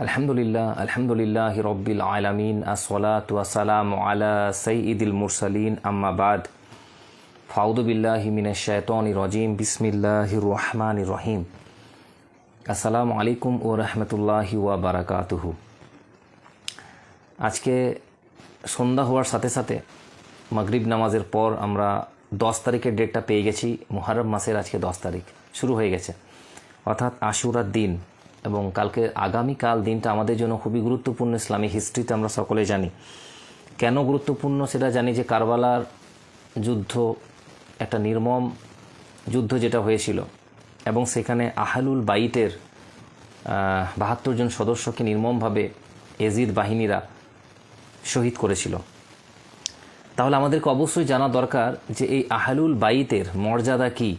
আলহামদুলিল্লাহ রব্বিল আলামিন আসসালাতু ওয়াসসালামু আলা সাইয়্যিদিল মুরসালিন আম্মা বাদ ফাউযু বিল্লাহি মিনাশ শাইতানির রাজিম বিসমিল্লাহির রহমানির রহিম। আসসালামু আলাইকুম ওয়া রাহমাতুল্লাহি ওয়া বারাকাতুহু। আজকে সন্ধ্যা হওয়ার সাথে সাথে মাগরিব নামাজের পর আমরা 10 তারিখের ডেটটা পেয়ে গেছি। মুহররম মাসের আজকে 10 তারিখ শুরু হয়ে গেছে, অর্থাৎ আশুরার দিন। এবং কালকে আগামীকাল দিনটা আমাদের জন্য খুবই গুরুত্বপূর্ণ। ইসলামিক হিস্ট্রিতে আমরা সকলে জানি কেন গুরুত্বপূর্ণ, সেটা জানি যে কারবালার যুদ্ধ একটা নির্মম যুদ্ধ যেটা হয়েছিল, এবং সেখানে আহলুল বাইতের 72 জন সদস্যকে নির্মমভাবে এজিদ বাহিনীরা শহীদ করেছিল। তাহলে আমাদেরকে অবশ্যই জানা দরকার যে এই আহলুল বাইতের মর্যাদা কি,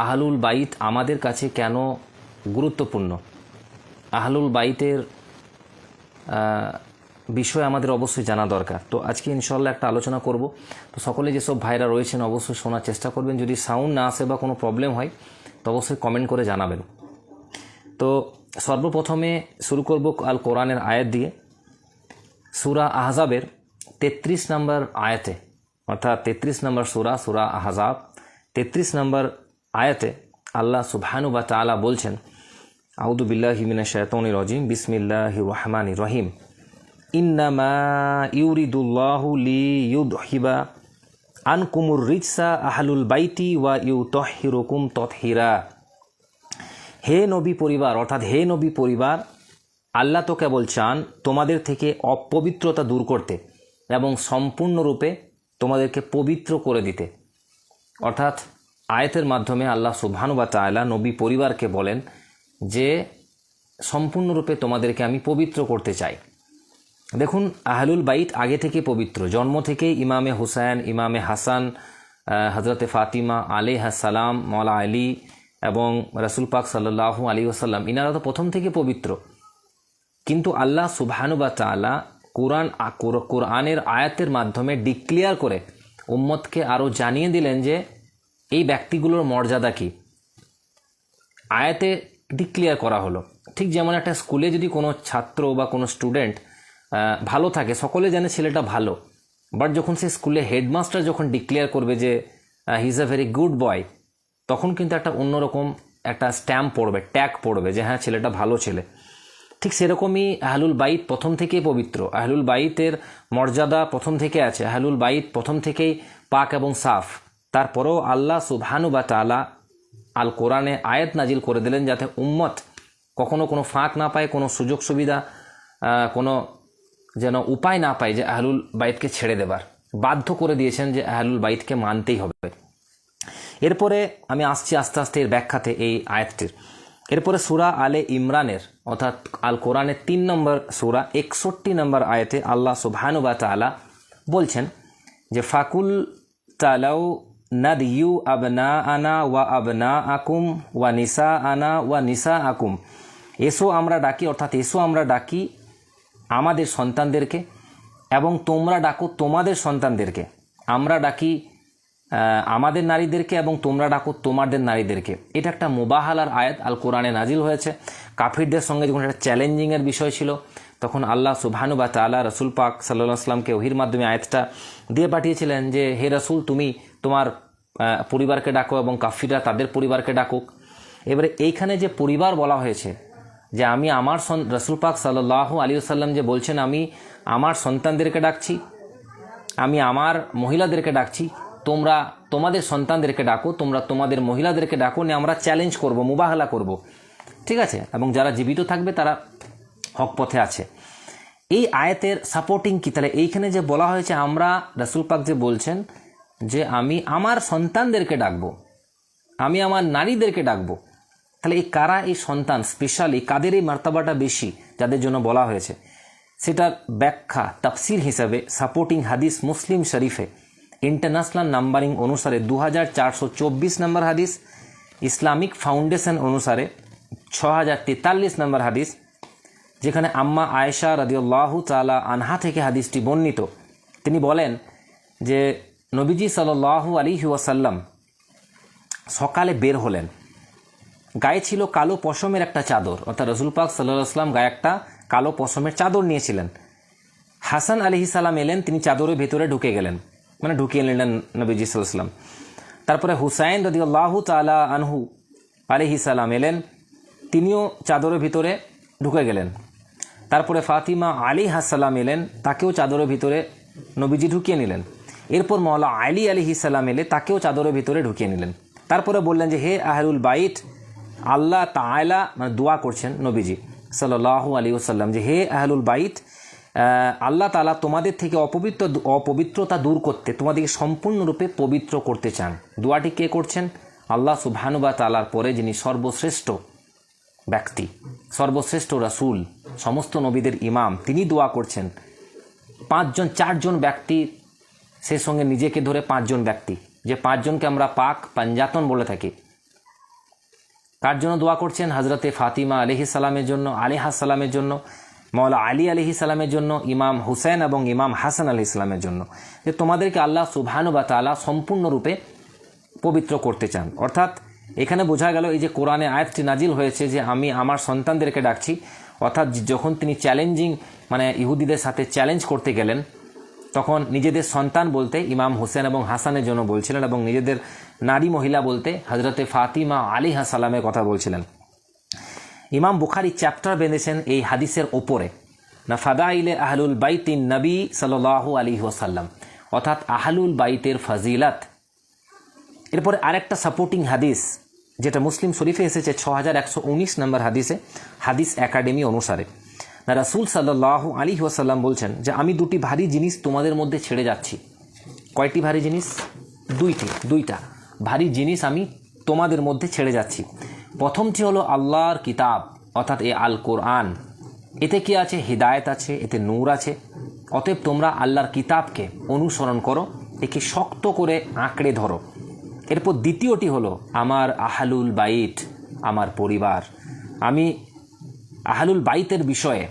আহলুল বাইত আমাদের কাছে কেন গুরুত্বপূর্ণ, আহলুল বাইতের বিষয়ে আমাদের অবশ্যই জানা দরকার। তো আজকে ইনশাল্লাহ একটা আলোচনা করব। তো সকলে যেসব ভাইরা রয়েছেন অবশ্যই শোনার চেষ্টা করবেন। যদি সাউন্ড না আসে বা কোনো প্রবলেম হয় তো অবশ্যই কমেন্ট করে জানাবেন। তো সর্বপ্রথমে শুরু করব আল কোরআনের আয়াত দিয়ে। সূরা আহজাবের 33 নম্বর আয়াতে, অর্থাৎ 33 নম্বর সূরা আহজাব 33 নম্বর আয়াতে আল্লাহ সুবহানাহু ওয়া তাআলা বলছেন, আউযু বিল্লাহি মিনাশ শাইতানির রাজিম বিসমিল্লাহির রহমানির রহিম। ইন্নামা ইউরিদুল্লাহু লিইউযহিবা আনকুমুর রিজসা আহলুল বাইতি ওয়া ইউতাহহিরুকুম তাতহীরা। হে নবী পরিবার, অর্থাৎ হে নবী পরিবার, আল্লাহ তো কেবল চান তোমাদের থেকে অপবিত্রতা দূর করতে এবং সম্পূর্ণরূপে তোমাদেরকে পবিত্র করে দিতে। অর্থাৎ আয়াতের মাধ্যমে আল্লাহ সুবহানাহু ওয়া তাআলা নবী পরিবারকে বলেন যে সম্পূর্ণরূপে তোমাদেরকে আমি পবিত্র করতে চাই। দেখুন, আহলুল বাইত আগে থেকে পবিত্র, জন্ম থেকেই ইমামে হুসাইন, ইমামে হাসান, হজরতে ফাতিমা আলাইহিস সালাম, মওলা আলী এবং রাসূল পাক সাল্লাল্লাহু আলাইহি ওয়াসাল্লাম, ইনারা তো প্রথম থেকে পবিত্র। কিন্তু আল্লাহ সুবহানাহু ওয়া তাআলা কোরআনের আয়াতের মাধ্যমে ডিক্লেয়ার করে উম্মতকে আরও জানিয়ে দিলেন যে এই ব্যক্তিগুলোর মর্যাদা কী। আয়াতে ডিক্লেয়ার করা হলো। ঠিক যেমন একটা স্কুলে যদি কোনো ছাত্র বা কোনো স্টুডেন্ট ভালো থাকে, সকলে জানে ছেলেটা ভালো, বাট যখন সে স্কুলে হেডমাস্টার যখন ডিক্লেয়ার করবে যে he is a very good boy, তখন কিন্তু একটা অন্যরকম একটা স্ট্যাম্প পড়বে, ট্যাগ পড়বে যে হ্যাঁ ছেলেটা ভালো ছেলে। ঠিক সেরকমই আহলুল বাইত প্রথম থেকেই পবিত্র, আহলুল বাইতের মর্যাদা প্রথম থেকে আছে, আহলুল বাইত প্রথম থেকেই পাক এবং সাফ। তারপরেও আল্লাহ সুবহানাহু ওয়া তাআলা আল কোরআনে আয়াত নাজিল করে দিলেন যাতে উম্মত কখনো কোনো ফাঁক না পায়, কোনো সুযোগ সুবিধা, কোনো যেন উপায় না পায় যে আহলুল বাইতকে ছেড়ে দেবার। বাধ্য করে দিয়েছেন যে আহলুল বাইতকে মানতেই হবে। এরপরে আমি আসছি আস্তে আস্তে এর ব্যাখ্যাতে এই আয়াতটির। এরপরে সূরা আলে ইমরানের, অর্থাৎ আল কোরআনের 3 নম্বর সূরা 61 নম্বর আয়াতে আল্লাহ সুবহানাহু ওয়া তাআলা বলছেন যে ফাকুল তালাউ নাদিউ আবনা আনা ওয়া আবনা আকুম ওয়া নিসা আনা ওয়া নিসা আকুম। এসো আমরা ডাকি, অর্থাৎ এসো আমরা ডাকি আমাদের সন্তানদেরকে এবং তোমরা ডাকো তোমাদের সন্তানদেরকে। আমরা ডাকি আমাদের নারীদেরকে এবং তোমরা ডাকো তোমাদের নারীদেরকে। এটা একটা মুবাহালার আয়াত আল কোরআনে নাজিল হয়েছে। কাফিরদের সঙ্গে যখন একটা চ্যালেঞ্জিংয়ের বিষয় ছিল, তখন আল্লাহ সুবহানাহু ওয়া তাআলা রাসূল পাক সাল্লাল্লাহু আলাইহি ওয়াসাল্লামকে ওহীর মাধ্যমে আয়াতটা দিয়ে পাঠিয়েছিলেন যে হে রাসূল, তুমি তোমার পরিবারকে ডাকো এবং কাফিররা তাদের পরিবারকে ডাকুক। এবারে এইখানে যে পরিবার বলা হয়েছে, যে আমি আমার রাসূল পাক সাল্লাল্লাহু আলাইহি ওয়াসাল্লাম যে বলছেন আমি আমার সন্তানদেরকে ডাকছি, আমি আমার মহিলাদেরকে ডাকছি, তোমরা তোমাদের সন্তানদেরকে ডাকো, তোমরা তোমাদের মহিলাদেরকে ডাকো, নিয়ে আমরা চ্যালেঞ্জ করব, মুবাহালা করব, ঠিক আছে? এবং যারা জীবিত থাকবে তারা হক পথে আছে। এই আয়াতের সাপোর্টিং কি? তাহলে এইখানে যে বলা হয়েছে আমরা, রাসূল পাক যে বলছেন যে আমি আমার সন্তানদেরকে ডাকবো, আমি আমার নারীদেরকে ডাকবো, তাহলে এই কারা এই সন্তান, স্পেশালি কাদের এই মার্তাবাটা বেশি যাদের জন্য বলা হয়েছে, সেটার ব্যাখ্যা তাফসির হিসাবে সাপোর্টিং হাদিস মুসলিম শরীফে ইন্টারন্যাশনাল নাম্বারিং অনুসারে 2424 নম্বর হাদিস, ইসলামিক ফাউন্ডেশন অনুসারে 6043 নম্বর হাদিস, যেখানে আম্মা আয়েশা রাদিয়াল্লাহু তাআলা আনহা থেকে হাদিসটি বর্ণিত। তিনি বলেন যে নবীজি সাল্লাল্লাহু আলাইহি ওয়াসাল্লাম সকালে বের হলেন, গায়ে ছিল কালো পশমের একটা চাদর, অর্থাৎ রাসূল পাক সাল্লাল্লাহু আলাইহি ওয়াসাল্লাম গায়ে একটা কালো পশমের চাদর নিয়েছিলেন। হাসান আলাইহিস সালাম এলেন, তিনি চাদরের ভেতরে ঢুকে গেলেন, মানে ঢুকিয়ে নিলেন নবীজি সাল্লাল্লাহু আলাইহি ওয়াসাল্লাম। তারপরে হুসাইন রাদিয়াল্লাহু তাআলা আনহু আলাইহিস সালাম এলেন, তিনিও চাদরের ভিতরে ঢুকে গেলেন। তারপরে ফাতিমা আলাইহিস সালাম এলেন, তাকেও চাদরের ভিতরে নবীজি ঢুকিয়ে নিলেন। এরপর মওলা আলী আলাইহিস সালাম এলে, তাকেও চাদরের ভিতরে ঢুকিয়ে নিলেন। তারপরে বললেন যে হে আহলুল বাইত, আল্লাহ তাআলা, মানে দোয়া করছেন নবীজি সাল্লাল্লাহু আলাইহি ওয়াসাল্লাম, যে হে আহলুল বাইত, আল্লাহ তাআলা তোমাদের থেকে অপবিত্রতা দূর করতে তোমাদেরকে সম্পূর্ণরূপে পবিত্র করতে চান। দোয়াটি কে করছেন? আল্লাহ সুবহানাহু ওয়া তাআলার পরে যিনি সর্বশ্রেষ্ঠ ব্যক্তি, সর্বশ্রেষ্ঠ রাসূল, সমস্ত নবীদের ইমাম, তিনি দোয়া করছেন। 4জন ব্যক্তি, সে সঙ্গে নিজেকে ধরে 5জন ব্যক্তি, যে 5জনকে আমরা পাক পাঞ্জাতন বলে থাকি। কার জন্য দোয়া করছেন? হজরতে ফাতিমা আলাইহিস সালামের জন্য, আলাইহিস সালামের জন্য, মওলা আলী আলাইহিস সালামের জন্য, ইমাম হুসেন এবং ইমাম হাসান আলাইহিস সালামের জন্য, যে তোমাদেরকে আল্লাহ সুবহানাহু ওয়া তাআলা সম্পূর্ণরূপে পবিত্র করতে চান। অর্থাৎ এখানে বোঝা গেল এই যে কোরআনে আয়াতটি নাজিল হয়েছে যে আমি আমার সন্তানদেরকে ডাকছি, অর্থাৎ যখন তিনি চ্যালেঞ্জিং, মানে ইহুদিদের সাথে চ্যালেঞ্জ করতে গেলেন, তখন নিজেদের সন্তান বলতে ইমাম হুসেন এবং হাসানের জন্য বলছিলেন, এবং নিজেদের নারী মহিলা বলতে হজরতে ফাতিমা আলাইহিস সালামের কথা বলছিলেন। ইমাম বুখারী চ্যাপ্টার বেঁধেছেন এই হাদিসের ওপরে, না ফাদাইলে আহলুল বাইতিন নবী সাল্লাল্লাহু আলাইহি ওয়াসাল্লাম, অর্থাৎ আহলুল বাইতের ফাজিলাত। এরপরে আরেকটা সাপোর্টিং হাদিস যেটা মুসলিম শরীফে এসেছে 6119 নম্বর হাদিসে, হাদিস একাডেমি অনুসারে, না রাসূল সাল্লাল্লাহু আলাইহি ওয়াসাল্লাম বলছেন যে আমি 2টি ভারী জিনিস তোমাদের মধ্যে ছেড়ে যাচ্ছি। কয়টি ভারী জিনিস? 2টা ভারী জিনিস আমি তোমাদের মধ্যে ছেড়ে যাচ্ছি। প্রথমটি হলো আল্লাহর কিতাব, অর্থাৎ এই আল কোরআন। এতে কি আছে? হিদায়াত আছে, এতে নূর আছে। অতএব তোমরা আল্লাহর কিতাবকে অনুসরণ করো, একে শক্ত করে আঁকড়ে ধরো। এরপর দ্বিতীয়টি হলো আমার আহলুল বাইত, আমার পরিবার। আমি আহলুল বাইতের বিষয়ে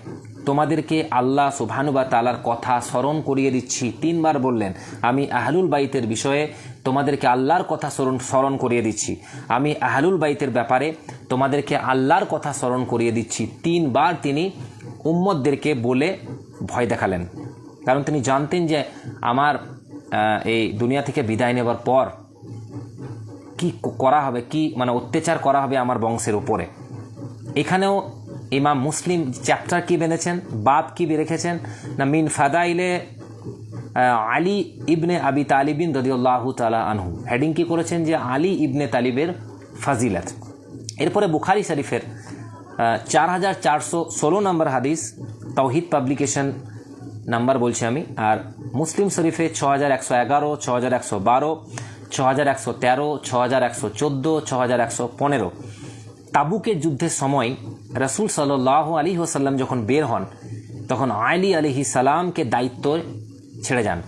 তোমাদেরকে আল্লাহ সুবহানাহু ওয়া তাআলার কথা স্মরণ করিয়ে দিচ্ছি। 3 বার বললেন, আমি আহলুল বাইতের বিষয়ে তোমাদেরকে আল্লাহর কথা স্মরণ করিয়ে দিচ্ছি। আমি আহলুল বাইতের ব্যাপারে তোমাদেরকে আল্লাহর কথা স্মরণ করিয়ে দিচ্ছি। 3 বার তিনি উম্মতদেরকে বলে ভয় দেখালেন, কারণ তিনি জানতেন যে আমার এই দুনিয়া থেকে বিদায় নেবার পর কি করা হবে, কি মানে অত্যাচার করা হবে আমার বংশের উপরে। এখানেও ইমাম মুসলিম চ্যাপ্টার কি বেঁধেছেন, বাব কি রেখেছেন, না মিন ফাদাইলে আলী ইবনে আবি তালিবিন রাদিয়াল্লাহু তাআলা আনহু, হেডিং কি করেছেন যে আলী ইবনে তালিবের ফাজিলত। এরপরে বুখারী শরীফের 4416 নম্বর হাদিস, তাওহিদ পাবলিকেশন নাম্বার বলছি আমি, আর মুসলিম শরীফে 6111, 6112, 6113, 6114, 6115। তাবুকের যুদ্ধের সময় রাসূল সাল্লাল্লাহু আলাইহি ওয়াসাল্লাম যখন বের হন, তখন আলী আলাইহিস সালামকে দায়িত্ব ছেড়ে যান।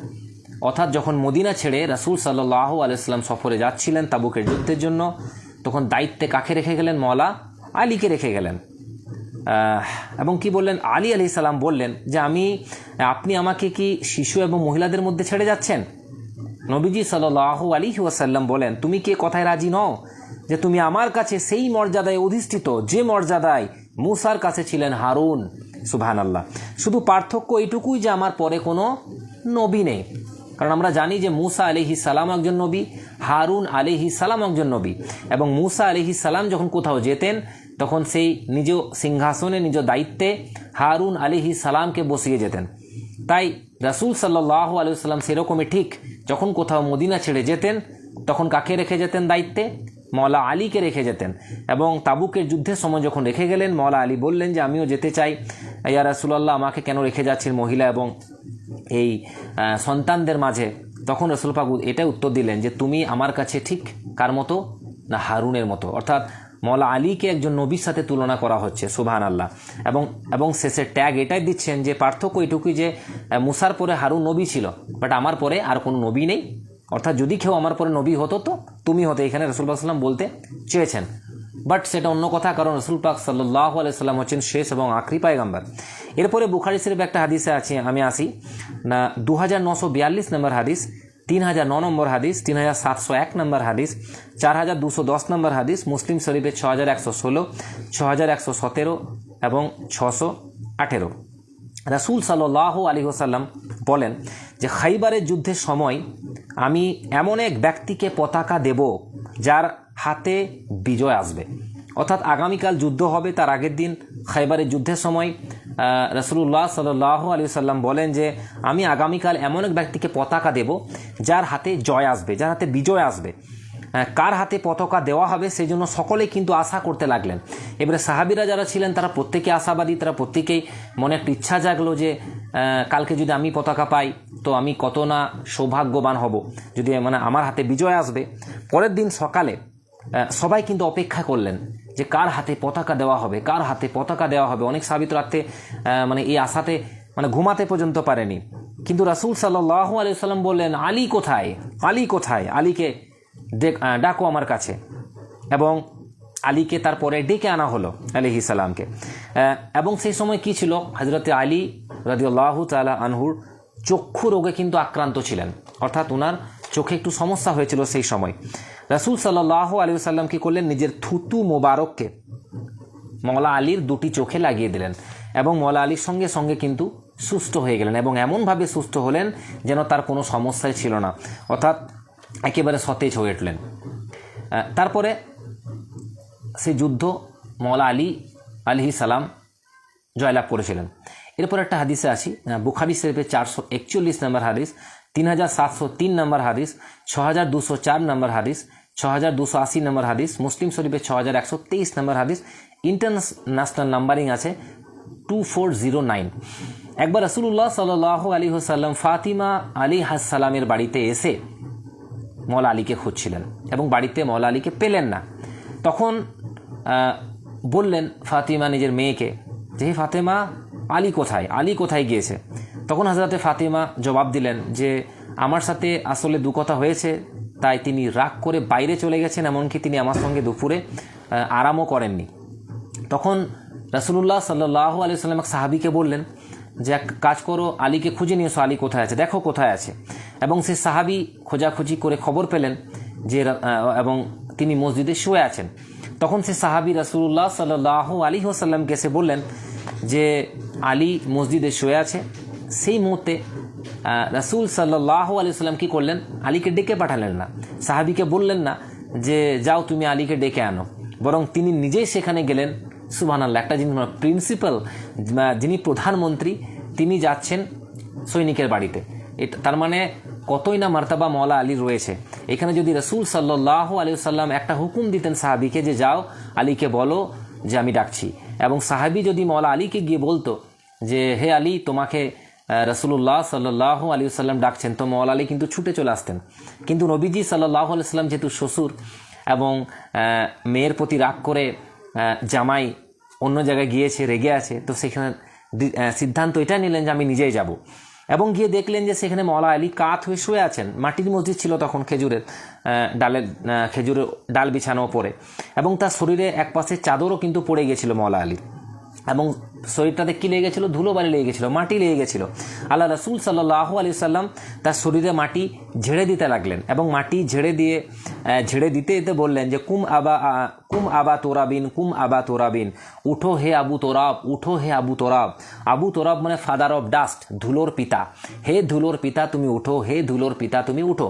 অর্থাৎ যখন মদিনা ছেড়ে রাসূল সাল্লাল্লাহু আলাইহি ওয়াসাল্লাম সফরে যাচ্ছিলেন তাবুকের যুদ্ধের জন্য, তখন দায়িত্বে কাকে রেখে গেলেন? মওলা আলীকে রেখে গেলেন। এবং কি বললেন? আলী আলাইহিস সালাম বললেন যে আপনি আমাকে কি শিশু এবং মহিলাদের মধ্যে ছেড়ে যাচ্ছেন? নবীজি সাল্লাল্লাহু আলাইহি ওয়াসাল্লাম বলেন, তুমি কি কথায় রাজি নও যে তুমি আমার কাছে সেই মর্যাদায় অধিষ্ঠিত যে মর্যাদায় মূসার কাছে ছিলেন হারুন? সুবহানাল্লাহ। শুধু পার্থক্য এইটুকুই যে আমার পরে কোনো নবী নেই, কারণ আমরা জানি যে মূসা আলাইহিস সালাম একজন নবী, হারুন আলাইহিস সালাম একজন নবী, এবং মূসা আলাইহিস সালাম যখন কোথাও যেতেন তখন সেই নিজ সিংহাসনে নিজ দায়িত্বে হারুন আলাইহিস সালামকে বসিয়ে যেতেন। তাই রাসূল সাল্লাল্লাহু আলাইহি ওয়াসাল্লাম সেরকমই ঠিক যখন কোথাও মদিনা ছেড়ে যেতেন তখন কাকে রেখে যেতেন দায়িত্বে? মওলা আলীকে রেখে যেতেন। এবং তাবুকের যুদ্ধের সময় যখন রেখে গেলেন, মওলা আলী বললেন যে আমিও যেতে চাই, ইয়া রাসূলুল্লাহ আমাকে কেন রেখে যাচ্ছেন মহিলা এবং এই সন্তানদের মাঝে? তখন রাসূল পাক এটাই উত্তর দিলেন যে তুমি আমার কাছে ঠিক কার মতো? না হারুনের মতো। অর্থাৎ মওলা আলীকে একজন নবীর সাথে তুলনা করা হচ্ছে, সুবহানাল্লাহ। এবং শেষে ট্যাগ এটাই দিচ্ছেন যে পার্থক্য এটুকুই যে মূসার পরে হারুন নবী ছিল, বাট আমার পরে আর কোনো নবী নেই। অর্থাৎ যদি কেউ আমার পরে নবী হতো তো তুমি হতে, এখানে রাসূল পাক সাল্লাম বলতে চেয়েছেন। বাট সেটা অন্য কথা, কারণ রাসূল পাক সাল্লাল্লাহু আলাইহি সাল্লাম হচ্ছেন শেষ এবং আখরি পয়গম্বর। এরপরে বুখারী শরীফ একটা হাদিসে আছে, আমি আসি না 2942 নম্বর হাদিস, 3009 নম্বর হাদিস, 3701 নম্বর হাদিস, 4210 নম্বর হাদিস, মুসলিম শরীফে 6116, 6117 এবং 18 রাসূল সাল্লাল্লাহু আলাইহি ওয়াসাল্লাম বলেন যে খাইবারের যুদ্ধের সময় আমি এমন এক ব্যক্তিকে পতাকা দেব যার হাতে বিজয় আসবে। অর্থাৎ আগামীকাল যুদ্ধ হবে, তার আগের দিন খাইবারের যুদ্ধের সময় রাসূলুল্লাহ সাল্লাল্লাহু আলাইহি ওয়াসাল্লাম বলেন যে আমি আগামীকাল এমন এক ব্যক্তিকে পতাকা দেব যার হাতে জয় আসবে, যার হাতে বিজয় আসবে। কার হাতে পতাকা দেওয়া হবে সেই জন্য সকলেই কিন্তু আশা করতে লাগলেন। এবারে সাহাবিরা যারা ছিলেন তারা প্রত্যেকে আশাবাদী, তারা প্রত্যেকেই মনে একটা ইচ্ছা জাগলো যে কালকে যদি আমি পতাকা পাই তো আমি কত না সৌভাগ্যবান হব, যদি মানে আমার হাতে বিজয় আসবে। পরের দিন সকালে সবাই কিন্তু অপেক্ষা করলেন যে কার হাতে পতাকা দেওয়া হবে, কার হাতে পতাকা দেওয়া হবে। অনেক সাহাবী তো রাতে মানে এই আশাতে মানে ঘুমাতে পর্যন্ত পারেনি। কিন্তু রাসূল সাল্লাল্লাহু আলাইহি ওয়াসাল্লাম বললেন, আলী কোথায়, আলী কোথায়, আলীকে ডাকো আমার কাছে। এবং আলীকে তারপরে ডেকে আনা হলো আলাইহিস সালামকে। এবং সেই সময় কি ছিল, হযরতে আলী রাদিয়াল্লাহু তাআলা আনহুর চক্ষু রোগে কিন্তু আক্রান্ত ছিলেন, অর্থাৎ ওনার চোখে একটু সমস্যা হয়েছিল সেই সময়। রাসূল সাল্লাল্লাহু আলাইহি ওয়াসাল্লাম কি করলেন, নিজের থুতু মোবারককে মওলা আলীর দুটি চোখে লাগিয়ে দিলেন এবং মওলা আলীর সঙ্গে সঙ্গে কিন্তু সুস্থ হয়ে গেলেন এবং এমনভাবে সুস্থ হলেন যেন তার কোনো সমস্যাই ছিল না, অর্থাৎ একেবারে সতেজ হয়ে উঠলেন। তারপরে সেই যুদ্ধ মওলা আলী আলাইহিস সালাম জয়লাভ করেছিলেন। এরপর একটা হাদিসে আসি, বুখারী শরীফের 441 নম্বর হাদিস, 3703 নম্বর হাদিস, 6204 নম্বর হাদিস, 6280 নম্বর হাদিস, মুসলিম শরীফের 6123 নম্বর হাদিস, ইন্টারন্যাশনাল নাম্বারিং আছে 2409। একবার রাসূলুল্লাহ সাল্লাল্লাহু আলাইহি ওয়াসাল্লাম ফাতিমা আলাইহিস সালামের বাড়িতে এসে মওলা আলীকে খুঁজছিলেন এবং বাড়িতে মওলা আলীকে পেলেন না। তখন বললেন ফাতিমা নিজের মেয়েকে যে হে ফাতেমা, আলী কোথায়, আলী কোথায় গিয়েছে? তখন হযরতে ফাতিমা জবাব দিলেন যে আমার সাথে আসলে দু কথা হয়েছে, তাই তিনি রাগ করে বাইরে চলে গেছেন, এমনকি তিনি আমার সঙ্গে দুপুরে আরামও করেননি। তখন রাসূলুল্লাহ সাল্লাল্লাহু আলাইহি ওয়াসাল্লাম এক সাহাবীকে বললেন যে এক কাজ করো, আলীকে খুঁজে নিয়ে এসো, আলী কোথায় আছে, দেখো কোথায় আছে। এবং সেই সাহাবী খোঁজাখুঁজি করে খবর পেলেন যে এবং তিনি মসজিদে শুয়ে আছেন। তখন সে সাহাবী রাসূলুল্লাহ সাল্লাল্লাহু আলাইহি ওয়াসাল্লামকে এসে বললেন যে আলী মসজিদে শুয়ে আছে। সেই মুহূর্তে রাসূল সাল্লাল্লাহু আলাইহি ওয়াসাল্লাম কী করলেন, আলীকে ডেকে পাঠালেন না, সাহাবীকে বললেন না যে যাও তুমি আলীকে ডেকে আনো, বরং তিনি নিজেই সেখানে গেলেন। সুবহানাল্লাহ, একটা জিনিস প্রিন্সিপাল, যিনি প্রধানমন্ত্রী তিনি যাচ্ছেন সৈনিকের বাড়িতে, এটা তার মানে কতই না মার্তাবা মওলা আলী রয়েছে এখানে। যদি রাসূল সাল্লাল্লাহু আলাইহি ওয়াসাল্লাম একটা হুকুম দিতেন সাহাবীকে যে যাও আলীকে বলো যে আমি ডাকছি, এবং সাহাবী যদি মওলা আলীকে গিয়ে বলতো যে হে আলী তোমাকে রাসূলুল্লাহ সাল্লাল্লাহু আলাইহি ওয়াসাল্লাম ডাকছেন, তো মওলা আলী কিন্তু ছুটে চলে আসতেন। কিন্তু নবীজি সাল্লাল্লাহু আলাইহি ওয়াসাল্লাম যেহেতু শ্বশুর এবং মেয়ের প্রতি রাগ করে জামাই অন্য জায়গায় গিয়েছে, রেগে আছে, তো সেখানে সিদ্ধান্ত এটা নিলেন যে আমি নিজেই যাব। এবং গিয়ে দেখলেন যে সেখানে মওলা আলী কাত হয়ে শুয়ে আছেন। মাটির মসজিদ ছিল তখন, খেজুরের ডাল বিছানো পড়ে, এবং তার শরীরে এক পাশে চাদরও কিন্তু পড়ে গেছিল মওলা আলী, এবং শরীরটাতে কী লেগে গেছিলো, ধুলোবালি লেগে গেছিলো, মাটি লেগে গেছিলো। আল্লাহ রাসূল সাল্লাল্লাহু আলাইহি সাল্লাম তার শরীরে মাটি ঝেড়ে দিতে লাগলেন এবং মাটি ঝেড়ে দিতে দিতে বললেন যে কুম আবা তোরাবিন, কুম আবা তোরাবিন, উঠো হে আবু তোরাব, উঠো হে আবু তোরাব। আবু তোরাব মানে ফাদার অফ ডাস্ট, ধুলোর পিতা। হে ধুলোর পিতা তুমি উঠো, হে ধুলোর পিতা তুমি উঠো।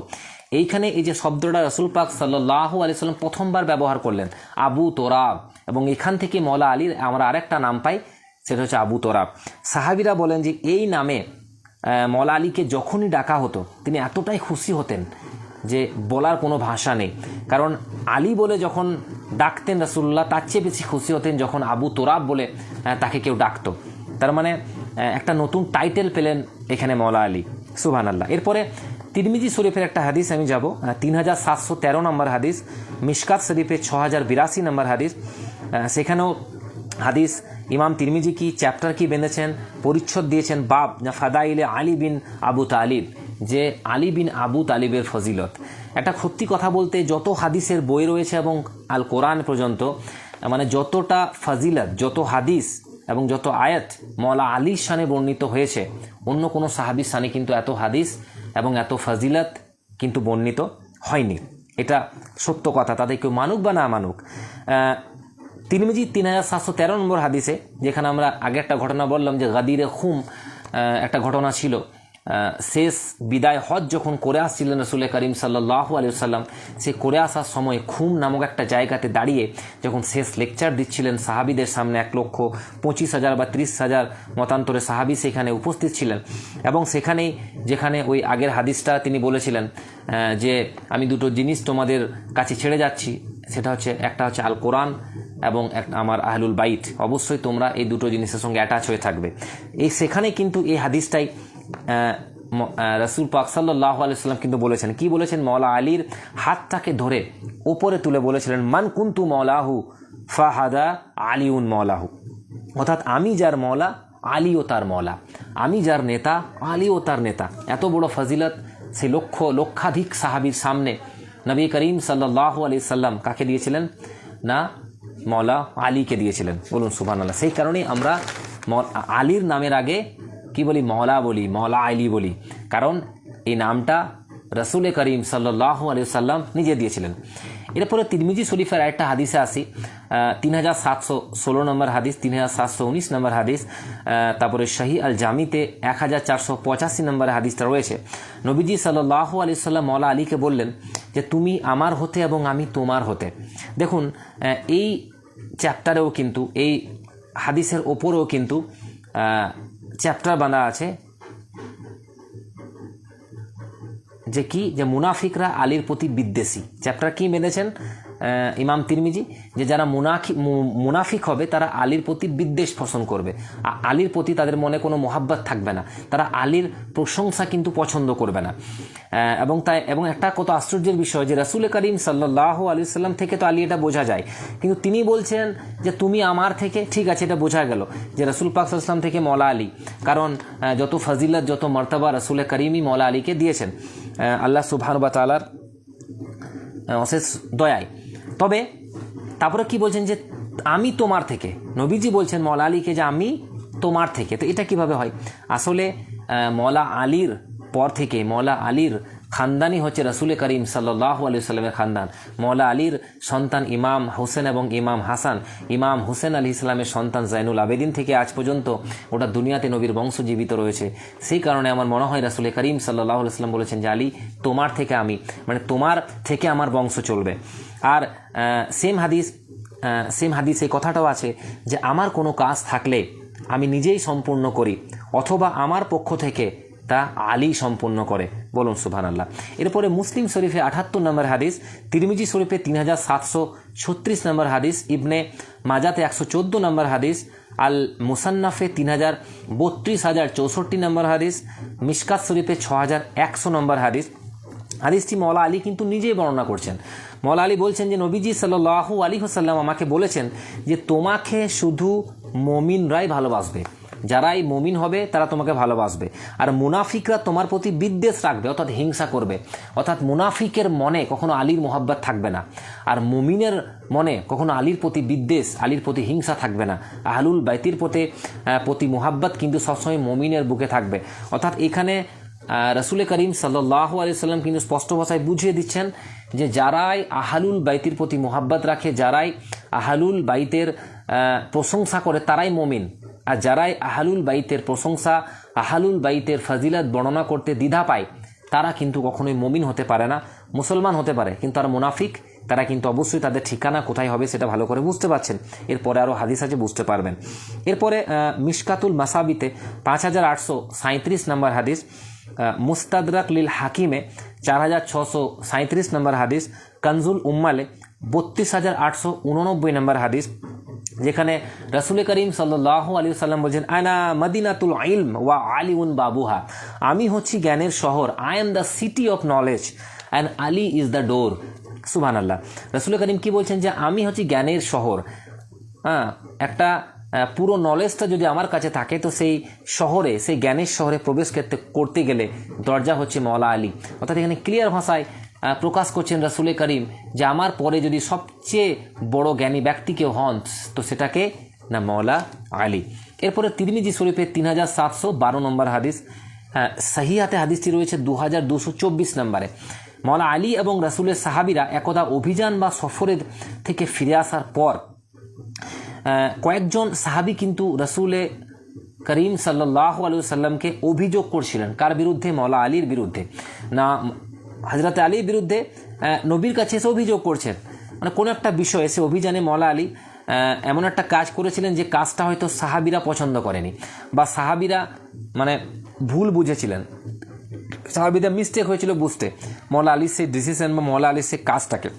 এইখানে এই যে শব্দটা রাসূল পাক সাল্লাল্লাহু আলাইহি সাল্লাম প্রথমবার ব্যবহার করলেন, আবু তোরাব, এবং এখান থেকে মওলা আলীর আমরা আরেকটা নাম পাই, সেটা হচ্ছে আবু তোরাব। সাহাবীরা বলেন যে এই নামে মওলা আলীকে যখনই ডাকা হতো তিনি এতটাই খুশি হতেন যে বলার কোনো ভাষা নেই। কারণ আলী বলে যখন ডাকতেন রাসূলুল্লাহ, তার চেয়ে বেশি খুশি হতেন যখন আবু তোরাব বলে তাকে কেউ ডাকতো। তার মানে একটা নতুন টাইটেল পেলেন এখানে মওলা আলী। সুবহানাল্লাহ। এরপরে তিরমিজি শরীফের একটা হাদিস আমি যাব, 3713 নম্বর হাদিস, মিশকাত শরীফের 6082 নম্বর হাদিস। সেখানেও হাদিস ইমাম তিরমিজি কি চ্যাপ্টার কি বেঁধেছেন, পরিচ্ছদ দিয়েছেন, বাব ফাদাইলে আলী বিন আবু তালিব, যে আলী বিন আবু তালিবের ফজিলত। একটা সত্যি কথা বলতে যত হাদিসের বই রয়েছে এবং আল কোরআন পর্যন্ত, মানে যতটা ফজিলত, যত হাদিস এবং যত আয়াত মওলা আলীর শানে বর্ণিত হয়েছে, অন্য কোনো সাহাবীর শানে কিন্তু এত হাদিস এবং এত ফজিলত কিন্তু বর্ণিত হয়নি। এটা সত্য কথা, তাদের কেউ মানুক বা না মানুক। তিরমিজি 3713 নম্বর হাদিসে, যেখানে আমরা আগে একটা ঘটনা বললাম যে গাদিরে খুম একটা ঘটনা ছিল, শেষ বিদায় হজ যখন করে আসছিলেন রসুল করিম সাল্লাল্লাহু আলাইহি ওয়াসাল্লাম, সে করে আসার সময় খুম নামক একটা জায়গাতে দাঁড়িয়ে যখন শেষ লেকচার দিচ্ছিলেন সাহাবিদের সামনে, 1,25,000 বা 30,000 মতান্তরে সাহাবি সেখানে উপস্থিত ছিলেন। এবং সেখানেই যেখানে ওই আগের হাদিসটা তিনি বলেছিলেন যে আমি দুটো জিনিস তোমাদের কাছে ছেড়ে যাচ্ছি, সেটা হচ্ছে একটা হচ্ছে আল কোরআন এবং আমার আহলুল বাইত, অবশ্যই তোমরা এই দুটো জিনিসের সঙ্গে অ্যাটাচ হয়ে থাকবে। সেখানে কিন্তু এই হাদিসটাই রাসূল পাক সাল্লাল্লাহু আলাইহি ওয়াসাল্লাম কিন্তু বলেছেন, কি বলেছেন? মওলা আলীর হাতটাকে ধরে উপরে তুলে বলেছিলেন, মান কুনতু মওলাহু ফাহাদা আলিউন মওলাহু, অর্থাৎ আমি যার মওলা আলীও তার মওলা, আমি যার নেতা আলীও তার নেতা। এত বড় ফজিলত সেই লক্ষাধিক সাহাবীর সামনে নবী করিম সাল্লাল্লাহু আলাইহি সাল্লাম কাকে দিয়েছিলেন? না, মওলা আলীকে দিয়েছিলেন। বলুন সুবহানাল্লাহ। সেই কারণেই আমরা আলীর নামের আগে কি বলি? মওলা বলি, মওলা আলী বলি, কারণ এই নামটা রসুল করিম সাল্লাল্লাহু আলাইহি সাল্লাম নিজে দিয়েছিলেন। এরপরে তিরমিজি শরীফের আরেকটা হাদিসে আসি, 3716 নম্বর হাদিস, 3719 নম্বর হাদিস, তারপরে শাহি আল জামিতে 1485 নম্বর হাদিসটা রয়েছে। নবীজি সাল্লাল্লাহু আলাইহি সাল্লাম মওলা আলীকে বললেন যে তুমি আমার হতে এবং আমি তোমার হতে। দেখুন এই চ্যাপ্টারেও কিন্তু, এই হাদিসের ওপরেও কিন্তু চ্যাপ্টার বানা আছে যে কি, যে মুনাফিকরা আলীর প্রতি বিদ্বেষী। চ্যাপ্টার কি মেনেছেন ইমাম তিরমিজি? যে যারা মুনাফিক হবে তারা আলীর প্রতি বিদ্বেষ পোষণ করবে, আলীর প্রতি তাদের মনে কোনো মোহাব্বত থাকবে না, তারা আলীর প্রশংসা কিন্তু পছন্দ করবে না। এবং একটা কত আশ্চর্যের বিষয় যে রাসূল করিম সাল্লাল্লাহু আলাইহি সাল্লাম থেকে তো আলী এটা বোঝা যায়, কিন্তু তিনি বলছেন যে তুমি আমার থেকে, ঠিক আছে এটা বোঝা গেল যে রাসূল পাক সাল্লাল্লাহু আলাইহি ওয়াসাল্লাম থেকে মওলা আলী, কারণ যত ফজিলত যত মর্তবা রাসূল করিমই মওলা আলীকে দিয়েছেন আল্লাহ সুবহানাহু ওয়া তাআলার অশেষ দয়ায়। তবে তারপরে কি বলছেন যে আমি তোমার থেকে, নবীজি বলছেন মওলা আলীকে যে আমি তোমার থেকে। তো এটা কিভাবে হয়? আসলে মওলা আলীর পর থেকে, মওলা আলীর খানদানই হচ্ছে রাসূল করিম সাল্লাল্লাহু আলাইহি ওয়াসাল্লামের খানদান। মওলা আলীর সন্তান ইমাম হোসেন এবং ইমাম হাসান, ইমাম হোসেন আলাইহিস সালামের সন্তান জাইনুল আবেদিন থেকে আজ পর্যন্ত ওটা দুনিয়াতে নবীর বংশ জীবিত রয়েছে। সেই কারণে আমার মনে হয় রাসূল করিম সাল্লাল্লাহু আলাইহি ওয়াসাল্লাম বলেছেন যে আলী তোমার থেকে আমি, মানে তোমার থেকে আমার বংশ চলবে। আর সেম হাদিস এই কথাটাও আছে যে আমার কোনো কাজ থাকলে আমি নিজেই সম্পূর্ণ করি, অথবা আমার পক্ষ থেকে তা আলী সম্পূর্ণ করে। বলুন সুবহানাল্লাহ। এরপরে মুসলিম শরীফে 78 নম্বর হাদিস, তিরমিজি শরীফে 3736 নম্বর হাদিস, ইবনে মাজাতে 114 নম্বর হাদিস, আল মুসান্নাফে 32,064 নম্বর হাদিস, মিশকাত শরীফে 6100 নম্বর হাদিস। হাদিসটি মওলা আলী কিন্তু নিজেই বর্ণনা করছেন। মওলা আলী বলছেন যে নবীজি সাল্লাল্লাহু আলাইহি ওয়াসাল্লাম আমাকে বলেছেন যে তোমাকে শুধু মুমিনরাই ভালোবাসবে, যারাই মুমিন হবে তারা তোমাকে ভালোবাসবে, আর মুনাফিকরা তোমার প্রতি বিদ্বেষ রাখবে, অর্থাৎ হিংসা করবে। অর্থাৎ মুনাফিকের মনে কখনো আলীর মোহাব্বত থাকবে না, আর মুমিনের মনে কখনো আলীর প্রতি বিদ্বেষ, আলীর প্রতি হিংসা থাকবে না। আহলুল বাইতির প্রতি মোহাব্বত কিন্তু সবসময় মুমিনের বুকে থাকবে। অর্থাৎ এখানে রাসূল করিম সাল্লাল্লাহু আলাইহি সাল্লাম কিন্তু স্পষ্ট ভাষায় বুঝিয়ে দিচ্ছেন যে যারাই আহলুল বাইতির প্রতি মোহাব্বত রাখে, যারাই আহলুল বাইতের প্রশংসা করে তারাই মুমিন, আর যারাই আহলুল বাইতের প্রশংসা, আহলুল বাইতের ফজিলত বর্ণনা করতে দ্বিধা পায় তারা কিন্তু কখনোই মুমিন হতে পারে না। মুসলমান হতে পারে কিন্তু তারা মুনাফিক, তারা কিন্তু অবশ্যই তাদের ঠিকানা কোথায় হবে সেটা ভালো করে বুঝতে পারছেন। এরপরে আরও হাদিস আছে, বুঝতে পারবেন। এরপরে মিশকাতুল মাসাবিতে 5837 নম্বর হাদিস, মুস্তাদরাক লিল হাকিমে 4637 নম্বর হাদিস, কানজুল উম্মালে 32,889 নম্বর হাদিস, যেখানে রাসূল করিম সাল্লাল্লাহু আলাইহি ওয়াসাল্লাম বলেছেন আনা মদিনাতুল ইলম ওয়া আলিউন বাবুহা, আমি হচ্ছি জ্ঞানের শহর, I am the city of knowledge and Ali is the door. সুবহানাল্লাহ। রাসূল করিম কি বলছেন যে আমি হচ্ছি জ্ঞানের শহর। একটা পুরো নলেজটা যদি আমার কাছে থাকে তো সেই শহরে, সেই জ্ঞানের শহরে প্রবেশ করতে গেলে দরজা হচ্ছে মওলা আলী। অর্থাৎ এখানে ক্লিয়ার ভাষায় প্রকাশ করছেন রাসূল করিম যে আমার পরে যদি সবচেয়ে বড় জ্ঞানী ব্যক্তি কেউ হন তো সেটাকে না মওলা আলী। এরপরে তিরমিজি শরীফে 3712 নম্বর হাদিস, সহিহাতে হাদিসটি রয়েছে 2224 নম্বরে। মওলা আলী এবং রাসূলের সাহাবীরা একদা অভিযান বা সফরের থেকে ফিরে আসার পর কয়েকজন সাহাবি কিন্তু রসুলে করিম সাল্লাল্লাহু আলাইহি ওয়াসাল্লামকে অভিযোগ করছিলেন। কার বিরুদ্ধে? মওলা আলীর বিরুদ্ধে। না, হযরত আলীর বিরুদ্ধে নবীর কাছে এসে অভিযোগ করছেন, মানে কোনো একটা বিষয় এসে অভিযানে মওলা আলী এমন একটা কাজ করেছিলেন যে কাজটা হয়তো সাহাবিরা পছন্দ করেনি, বা সাহাবিরা মানে ভুল বুঝেছিলেন, সাহাবিদের মিস্টেক হয়েছিল বুঝতে মওলা আলীর সেই ডিসিশন বা মওলা আলীর সেই কাজটাকে।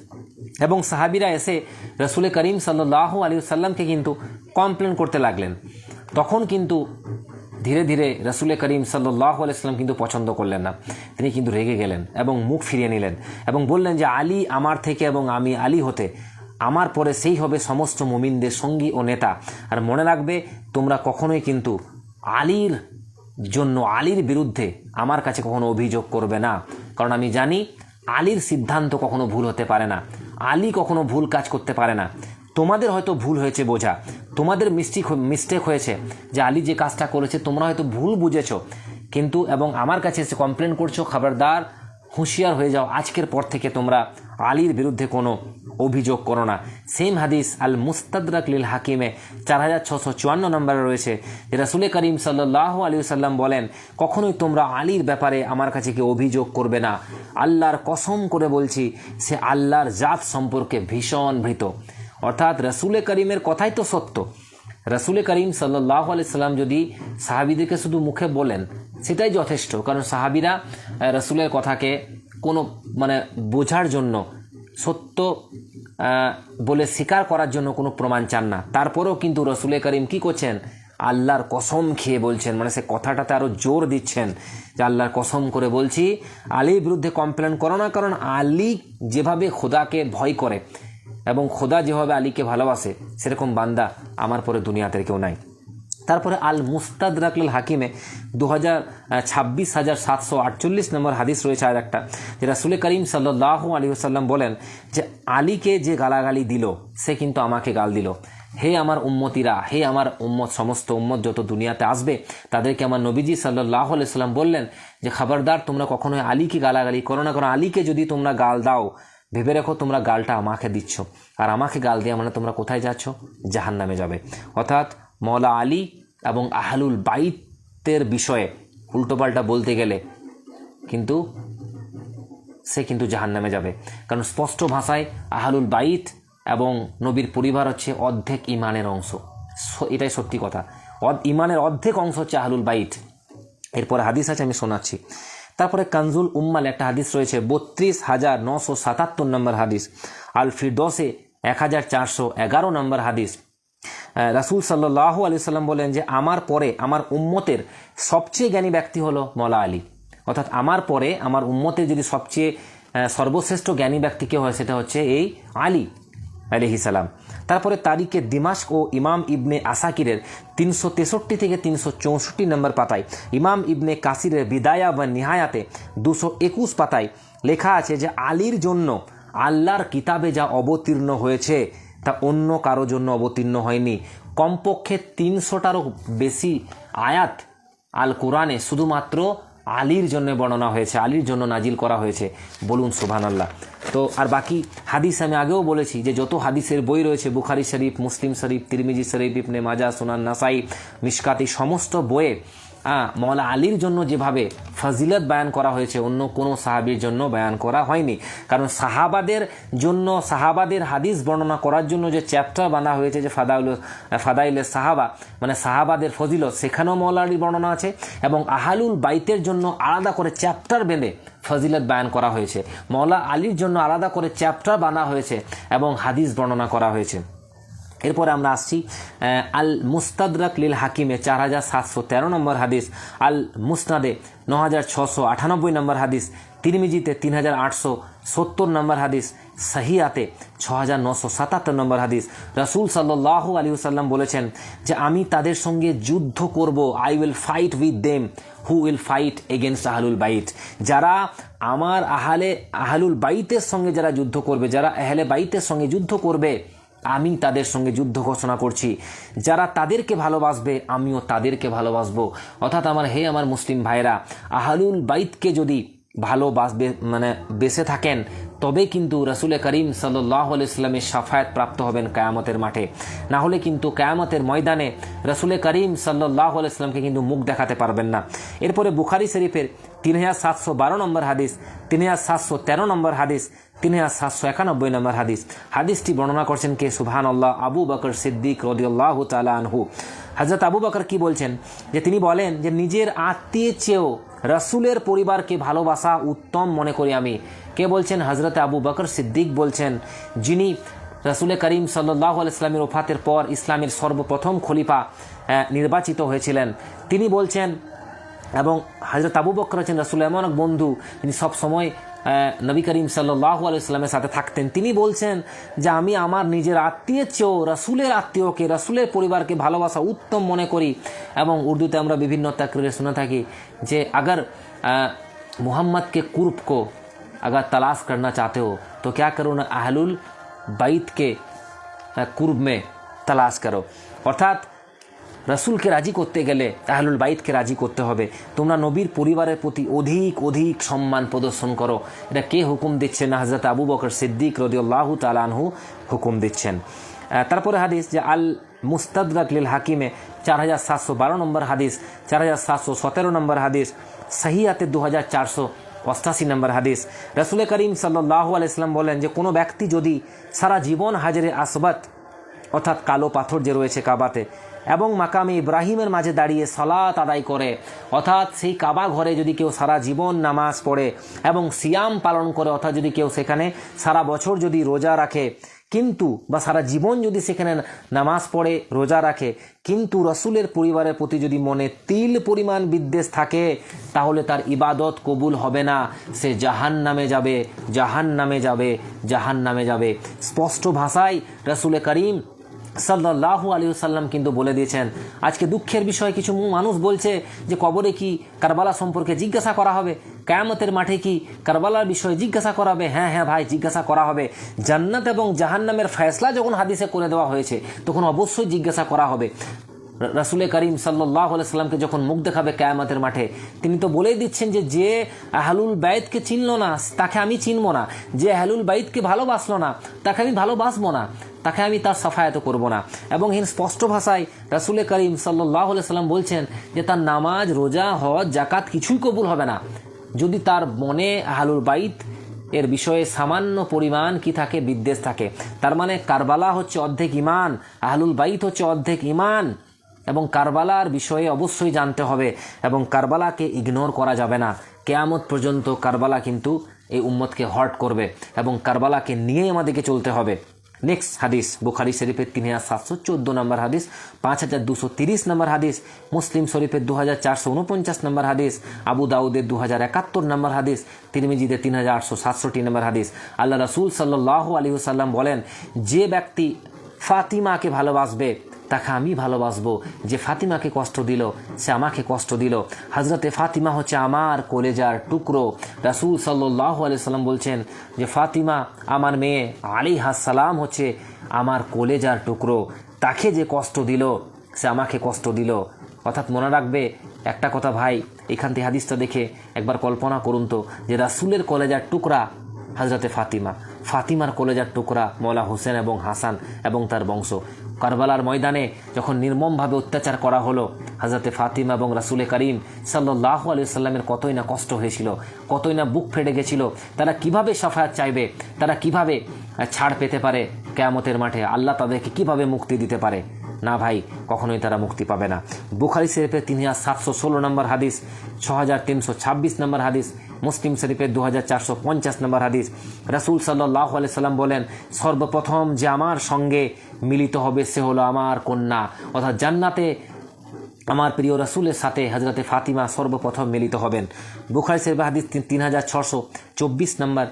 এবং সাহাবিরা এসে রসুল করিম সাল্লাল্লাহু আলাইহি ওয়াসাল্লামকে কিন্তু কমপ্লেন করতে লাগলেন। তখন কিন্তু ধীরে ধীরে রসুল করিম সাল্লাল্লাহু আলাইহি ওয়াসাল্লাম কিন্তু পছন্দ করলেন না, তিনি কিন্তু রেগে গেলেন এবং মুখ ফিরিয়ে নিলেন এবং বললেন যে আলী আমার থেকে এবং আমি আলী হতে, আমার পরে সেই হবে সমস্ত মুমিনদের সঙ্গী ও নেতা। আর মনে রাখবে, তোমরা কখনোই কিন্তু আলীর জন্য আলীর বিরুদ্ধে আমার কাছে কখনো অভিযোগ করবে না, কারণ আমি জানি আলীর সিদ্ধান্ত কখনো ভুল হতে পারে না, আলী কখনো ভুল কাজ করতে পারে না। তোমাদের হয়তো ভুল হয়েছে বোঝা, তোমাদের মিস্টেক হয়েছে যে আলী যে কাজটা করেছে তোমরা হয়তো ভুল বুঝেছো, কিন্তু এবং আমার কাছে এসে কমপ্লেন করছো, খবরদার হুঁশিয়ার হয়ে যাও, আজকের পর থেকে তোমরা আলীর বিরুদ্ধে কোনো অভিযোগ করো না। সেম হাদিস আল মুস্তাদরাক লিল হাকিমে 4654 নম্বরে রয়েছে যে রাসূল করিম সাল্লাল্লাহু আলাইহি ওয়াসাল্লাম বলেন, কখনোই তোমরা আলীর ব্যাপারে আমার কাছে কেউ অভিযোগ করবে না, আল্লাহর কসম করে বলছি সে আল্লাহর জাত সম্পর্কে ভীষণ ভীত। অর্থাৎ রাসূল করিমের কথাই তো সত্য। রাসূল করিম সাল্লাল্লাহু আলাইহি সাল্লাম যদি সাহাবীদেরকে শুধু মুখে বলেন সেটাই যথেষ্ট, কারণ সাহাবীরা রাসূলের কথাকে কোনো মানে বোঝার জন্য, সত্য বলে স্বীকার করার জন্য কোনো প্রমাণ চান না। তারপরেও কিন্তু রাসূল করিম কি করছেন? আল্লাহর কসম খেয়ে বলছেন, মানে সে কথাটাতে আরও জোর দিচ্ছেন যে আল্লাহর কসম করে বলছি আলীর বিরুদ্ধে কমপ্লেন করো না, কারণ আলী যেভাবে খোদাকে ভয় করে এবং খোদা যেভাবে আলীকে ভালোবাসে সেরকম বান্দা আমার পরে দুনিয়াতে কেউ নাই। তারপরে আল মুস্তাদরাক লিল হাকিমে 26,748 নম্বর হাদিস রয়েছে আর একটা, যে রাসূল করিম সাল্লাল্লাহু আলাইহি ওয়াসাল্লাম বলেন যে আলীকে যে গালাগালি দিল সে কিন্তু আমাকে গাল দিল। হে আমার উম্মতিরা, হে আমার উম্মত, সমস্ত উম্মত যত দুনিয়াতে আসবে তাদেরকে আমার নবীজি সাল্লাল্লাহু আলাইহি ওয়াসাল্লাম বললেন যে খবরদার তোমরা কখনোই আলীকে গালাগালি করো না, কারণ আলীকে যদি তোমরা গাল দাও ভেবে রেখো তোমরা গালটা আমাকে দিচ্ছ, আর আমাকে গাল দেওয়া মানে তোমরা কোথায় যাচ্ছ? জাহান্নামে যাবে। অর্থাৎ মওলা আলী এবং আহলুল বাইতের বিষয়ে উল্টোপাল্টা বলতে গেলে কিন্তু সে কিন্তু জাহান্নামে যাবে, কারণ স্পষ্ট ভাষায় আহলুল বাইত এবং নবীর পরিবার হচ্ছে অর্ধেক ইমানের অংশ। এটাই সত্যি কথা, ইমানের অর্ধেক অংশ হচ্ছে আহলুল বাইত। এরপরে হাদিস আছে, আমি শোনাচ্ছি। তারপরে কানজুল উম্মাল একটা হাদিস রয়েছে 32,977 নম্বর হাদিস, আল ফিরদৌসে 1411 নম্বর হাদিস। রাসূল সাল্লাল্লাহু আলাইহি সাল্লাম বলেন যে আমার পরে আমার উম্মতের সবচেয়ে জ্ঞানী ব্যক্তি হলো মওলা আলী। অর্থাৎ আমার পরে আমার উম্মতের যদি সবচেয়ে সর্বশ্রেষ্ঠ জ্ঞানী ব্যক্তি কে হয় সেটা হচ্ছে এই আলী আলাইহিস সালাম। তারপরে তারিখে দিমাশক ও ইমাম ইবনে আসাকিরের 363 থেকে 364 নম্বর পাতায়, ইমাম ইবনে কাসিরের বিদায়া বা নিহায়াতে 221 পাতায় লেখা আছে যে আলীর জন্য আল্লাহর কিতাবে যা অবতীর্ণ হয়েছে তা অন্য কারো জন্য অবতীর্ণ হয়নি। কমপক্ষে 300টারও বেশি আয়াত আল কোরআনে শুধুমাত্র আলীর জন্য বর্ণনা হয়েছে, আলীর জন্য নাজিল করা হয়েছে। বলুন সুবহানাল্লাহ। তো আর বাকি হাদিস আমি আগেও বলেছি যে যত হাদিসের বই রয়েছে, বুখারী শরীফ, মুসলিম শরীফ, তিরমিজি শরীফ, ইবনে মাজাহ, সুনান নাসাই, মিশকাত, এই সমস্ত বইয়ে মওলা আলীর জন্য যেভাবে ফজিলত বয়ান করা হয়েছে অন্য কোনো সাহাবীর জন্য বয়ান করা হয়নি। কারণ সাহাবাদের জন্য, সাহাবাদের হাদিস বর্ণনা করার জন্য যে চ্যাপ্টার বানা হয়েছে যে ফাদাইলে সাহাবা, মানে সাহাবাদের ফজিলত, সেখানেও মওলা আলীর বর্ণনা আছে, এবং আহলুল বাইতের জন্য আলাদা করে চ্যাপ্টার বেঁধে ফজিলত বয়ান করা হয়েছে। মওলা আলীর জন্য আলাদা করে চ্যাপ্টার বানা হয়েছে এবং হাদিস বর্ণনা করা হয়েছে। এরপরে আমরা আসছি আল মুস্তাদরাক লিল হাকিমে 4713 নম্বর হাদিস, আল মুসনাদে 9698 নম্বর হাদিস, তিরমিজিতে 3870 নম্বর হাদিস, সহিয়াতে 6977 নম্বর হাদিস। রাসূল সাল্লাল্লাহু আলাইহি ওয়াসাল্লাম বলেছেন যে আমি তাদের সঙ্গে যুদ্ধ করব, I will fight with them who will fight against আহলুল বাইত। যারা আমার আহলুল বাইতের সঙ্গে যারা যুদ্ধ করবে, যারা আহলে বাইতের সঙ্গে যুদ্ধ করবে, আমি তাদের সঙ্গে যুদ্ধ ঘোষণা করছি। যারা তাদেরকে ভালোবাসবে আমিও তাদেরকে ভালোবাসবো। অর্থাৎ আমার মুসলিম ভাইরা, আহলুল বাইতকে যদি ভালো মানে বেঁচে থাকেন তবে কিন্তু রাসূল করিম সাল্লাল্লাহু আলাইহি ওয়াসাল্লামের শাফায়াত প্রাপ্ত হবেন কিয়ামতের মাঠে। না হলে কিন্তু কিয়ামতের ময়দানে রাসূল করিম সাল্লাল্লাহু আলাইহি ওয়াসাল্লামকে কিন্তু মুখ দেখাতে পারবেন না। এরপরে বুখারী শরীফের 3712 নম্বর হাদিস, 3713 নম্বর হাদিস, 3791 নম্বর হাদিস। হাদিসটি বর্ণনা করছেন কে? সুবহানাল্লাহ, আবু বকর সিদ্দিক রাদিয়াল্লাহু তাআলা আনহু। হযরত আবু বকর কি বলছেন? যে তিনি বলেন যে নিজের আত্মীয়ের চেয়েও রাসূলের পরিবারকে ভালোবাসা উত্তম মনে করি আমি। কে বলছেন? হযরত আবু বকর সিদ্দিক বলছেন, যিনি রাসূল করিম সাল্লাল্লাহু আলাইহি ওয়াসাল্লামের ওফাতের পর ইসলামের সর্বপ্রথম খলিফা নির্বাচিত হয়েছিলেন। তিনি বলছেন, এবং হযরত আবু বকর হচ্ছেন রাসূলের এমন এক বন্ধু যিনি সবসময় নবী করিম সাল্লাল্লাহু আলাইহি ওয়াসাল্লামের সাথে থাকতেন। তিনি বলছেন যে আমি আমার নিজের আত্মীয়ের চেয়েও রাসূলের আত্মীয়কে, রাসূলের পরিবারকে ভালোবাসা উত্তম মনে করি। এবং উর্দুতে আমরা বিভিন্ন তাকরিরে শুনে থাকি যে अगर मोहम्मद के कुर्ब को अगर तलाश करना चाहते हो तो क्या करो ना, अहलुल बैत के कुर्ब में तलाश करो। অর্থাৎ রাসূলকে রাজি করতে গেলে আহলুল বাইতকে রাজি করতে হবে। তোমরা নবীর পরিবারের প্রতি অধিক অধিক সম্মান প্রদর্শন করো। এটা কে হুকুম দিচ্ছেন? না, হযরত আবু বকর সিদ্দিক রাদিয়াল্লাহু তাআলা আনহু হুকুম দিচ্ছেন। তারপরে হাদিস যে আল মুস্তাদরাক লিল হাকিমে 4712 নম্বর হাদিস, 4717 নম্বর হাদিস, সহিহাতে 2488 নম্বর হাদিস। রাসূল করিম সাল্লাল্লাহু আলাইহি ওয়াসাল্লাম বলেন যে কোনো ব্যক্তি যদি সারা জীবন হাজরে আসবাত অর্থাৎ কালো পাথর যে রয়েছে কাবাতে এবং মাকামে ইব্রাহিমের মাঝে দাঁড়িয়ে সালাত আদায় করে, অর্থাৎ সেই কাবা ঘরে যদি কেউ সারা জীবন নামাজ পড়ে এবং সিয়াম পালন করে, অর্থাৎ যদি কেউ সেখানে সারা বছর যদি রোজা রাখে কিন্তু বা সারা জীবন যদি সেখানে নামাজ পড়ে রোজা রাখে কিন্তু রাসূলের পরিবারের প্রতি যদি মনে তিল পরিমাণ বিদ্বেষ থাকে তাহলে তার ইবাদত কবুল হবে না, সে জাহান্নামে যাবে, জাহান্নামে যাবে, জাহান্নামে যাবে। স্পষ্ট ভাষায় রাসূল করিম সাল্লাল্লাহু আলাইহি ওয়াসাল্লাম কিন্তু বলে দিয়েছেন। আজকে দুঃখের বিষয় কিছু মানুষ বলছে যে কবরে কি কারবালা সম্পর্কে জিজ্ঞাসা করা হবে, কিয়ামতের মাঠে কি কারবালার বিষয়ে জিজ্ঞাসা করা হবে। হ্যাঁ হ্যাঁ ভাই, জিজ্ঞাসা করা হবে। জান্নাত এবং জাহান্নামের ফয়সলা যখন হাদিসে করে দেওয়া হয়েছে তখন অবশ্যই জিজ্ঞাসা করা হবে। রাসূল করিম সাল্লাল্লাহু আলাইহি ওয়াসাল্লামকে যখন মুখ দেখাবে কিয়ামতের মাঠে, তিনি তো বলেই দিচ্ছেন যে আহলুল বাইতকে চিনল না তাকে আমি চিনব না, যে আহলুল বাইতকে ভালোবাসলো না তাকে আমি ভালোবাসবো না, তাকে আমি তার সাফায়াত করব না। এবং স্পষ্ট ভাষায় রাসূল করিম সাল্লাল্লাহু আলাইহি ওয়াসাল্লাম বলছেন যে তার নামাজ, রোজা, হজ, যাকাত কিছুই কবুল হবে না যদি তার মনে আহলুল বাইত এর বিষয়ে সামান্য পরিমাণ কি থাকে, বিদ্বেষ থাকে। তার মানে কারবালা হচ্ছে অর্ধেক ইমান, আহলুল বাইত হচ্ছে অর্ধেক ইমান। এবং কারবালার বিষয়ে অবশ্যই জানতে হবে এবং কারবালাকে ইগনোর করা যাবে না। কিয়ামত পর্যন্ত কারবালা কিন্তু এই উম্মতকে হর্ট করবে এবং কারবালাকে নিয়েই আমাদেরকে চলতে হবে। নেক্সট হাদিস বুখারী শরীফের 3714 নম্বর হাদিস, 5230 নম্বর হাদিস, মুসলিম শরীফের 2449 নম্বর হাদিস, আবু দাউদের 2071 নম্বর হাদিস, তিরমিজিতে 3867 নম্বর হাদিস। আল্লাহ রাসূল সাল্লাল্লাহু আলাইহি ওয়াসাল্লাম বলেন, যে ব্যক্তি ফাতিমাকে ভালোবাসবে তাকে আমি ভালোবাসবো, যে ফাতিমাকে কষ্ট দিল সে আমাকে কষ্ট দিল। হযরতে ফাতিমা হচ্ছে আমার কলেজার টুকরো। রাসূল সাল্লাল্লাহু আলাইহি ওয়াসাল্লাম বলছেন যে ফাতিমা আমার মেয়ে আলাইহাস সালাম হচ্ছে আমার কলেজার টুকরো, তাকে যে কষ্ট দিল সে আমাকে কষ্ট দিল। অর্থাৎ মনে রাখবে একটা কথা ভাই, এখান থেকে হাদিসটা দেখে একবার কল্পনা করুন তো যে রাসূলের কলেজার টুকরা হযরতে ফাতিমা, ফাতিমার কলেজার টুকরা মওলা হোসেন এবং হাসান এবং তার বংশ। কারবালার ময়দানে যখন নির্মমভাবে অত্যাচার করা হলো হযরতে ফাতিমা এবং রাসূল করিম সাল্লাল্লাহু আলাইহি ওয়াসাল্লামের কতই না কষ্ট হয়েছিল, কতই না বুক ফেটে গেছিল। তারা কিভাবে শাফায়াত চাইবে, তারা কিভাবে ছাড় পেতে পারে কিয়ামতের মাঠে, আল্লাহ তাদেরকে কিভাবে মুক্তি দিতে পারে? না ভাই, কখনোই তারা মুক্তি পাবে না। বুখারী শরীফের 3716 নম্বর হাদিস, 6326 নম্বর হাদিস, মুসলিম শরীফের 2450 নম্বর হাদিস। রাসূল সাল্লাল্লাহু আলাইহি সাল্লাম বলেন, সর্বপ্রথম যে আমার সঙ্গে মিলিত হবে সে হলো আমার কন্যা। অর্থাৎ জান্নাতে আমার প্রিয় রাসূলের সাথে হযরতে ফাতিমা সর্বপ্রথম মিলিত হবেন। বুখারী শরীফের হাদিস 3624 নম্বর,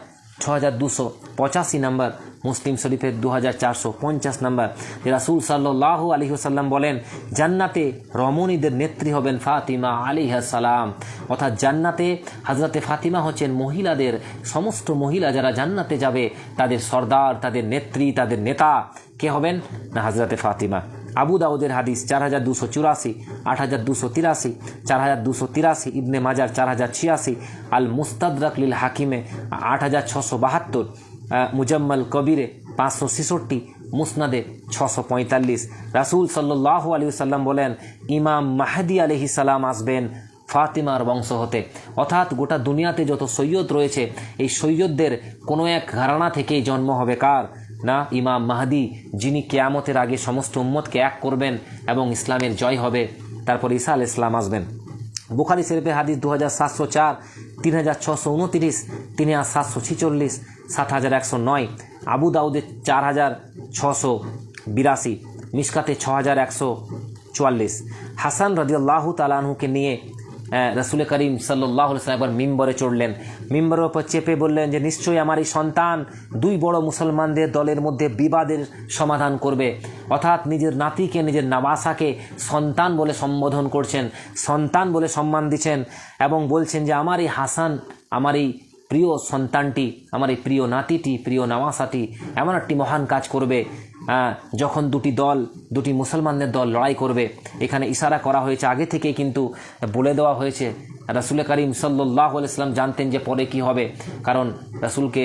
6285 নম্বর, মুসলিম শরীফের 2450 নম্বর। রাসূল সাল্লাল্লাহু আলাইহি ওয়াসাল্লাম বলেন, জান্নাতে রমণীদের নেত্রী হবেন ফাতিমা আলাইহাস সালাম। অর্থাৎ জান্নাতে হযরতে ফাতিমা হচ্ছেন মহিলাদের, সমস্ত মহিলা যারা জান্নাতে যাবে তাদের সর্দার, তাদের নেত্রী, তাদের নেতা কে হবেন? না হযরতে ফাতিমা আবু দাউদের হাদিস 4284, 8283, 4283, ইবনে মাজার 4086, আল মুস্তাদরাক লিল হাকিমে 8672, মুজাম্মাল কবিরে 566, মুসনাদে 645। রাসূল সাল্লাল্লাহু আলাইহি ওয়াসাল্লাম বলেন, ইমাম মাহদি আলাইহিস সালাম আসবেন ফাতিমার বংশ হতে। অর্থাৎ গোটা দুনিয়াতে যত সৈয়দ রয়েছে, এই সৈয়দদের কোনো এক ঘরানা থেকেই জন্ম হবে কার না, ইমাম মাহদি, যিনি কিয়ামতের আগে সমস্ত উম্মতকে এক করবেন এবং ইসলামের জয় হবে। তারপর ঈসা আলাইহিস সালাম আসবেন। বুখারী শরীফের হাদিস 2704, 3629, 3746, 7109, আবু দাউদে 4682, মিশকাতে 6144। হাসান রাদিয়াল্লাহু তাআলা আনহুকে নিয়ে রাসূল করিম সাল্লাল্লাহু আলাইহি ওয়াসাল্লাম একবার মিম্বরে চড়লেন। মিম্বরের উপর চেপে বললেন যে নিশ্চয়ই আমার এই সন্তান দুই বড় মুসলমানদের দলের মধ্যে বিবাদের সমাধান করবে। অর্থাৎ নিজের নাতিকে, নিজের নাবাসাকে সন্তান বলে সম্বোধন করছেন, সন্তান বলে সম্মান দিচ্ছেন এবং বলছেন যে আমার এই হাসান, আমার এই প্রিয় সন্তানটি, আমার এই প্রিয় নাতিটি, প্রিয় নাওয়াসাটি এমন একটি মহান কাজ করবে যখন দুটি মুসলমানদের দল লড়াই করবে। এখানে ইশারা করা হয়েছে, আগে থেকে কিন্তু বলে দেওয়া হয়েছে। রাসূল করিম সাল্লাল্লাহু আলাইহি ওয়াসাল্লাম জানতেন যে পরে কি হবে, কারণ রাসূলকে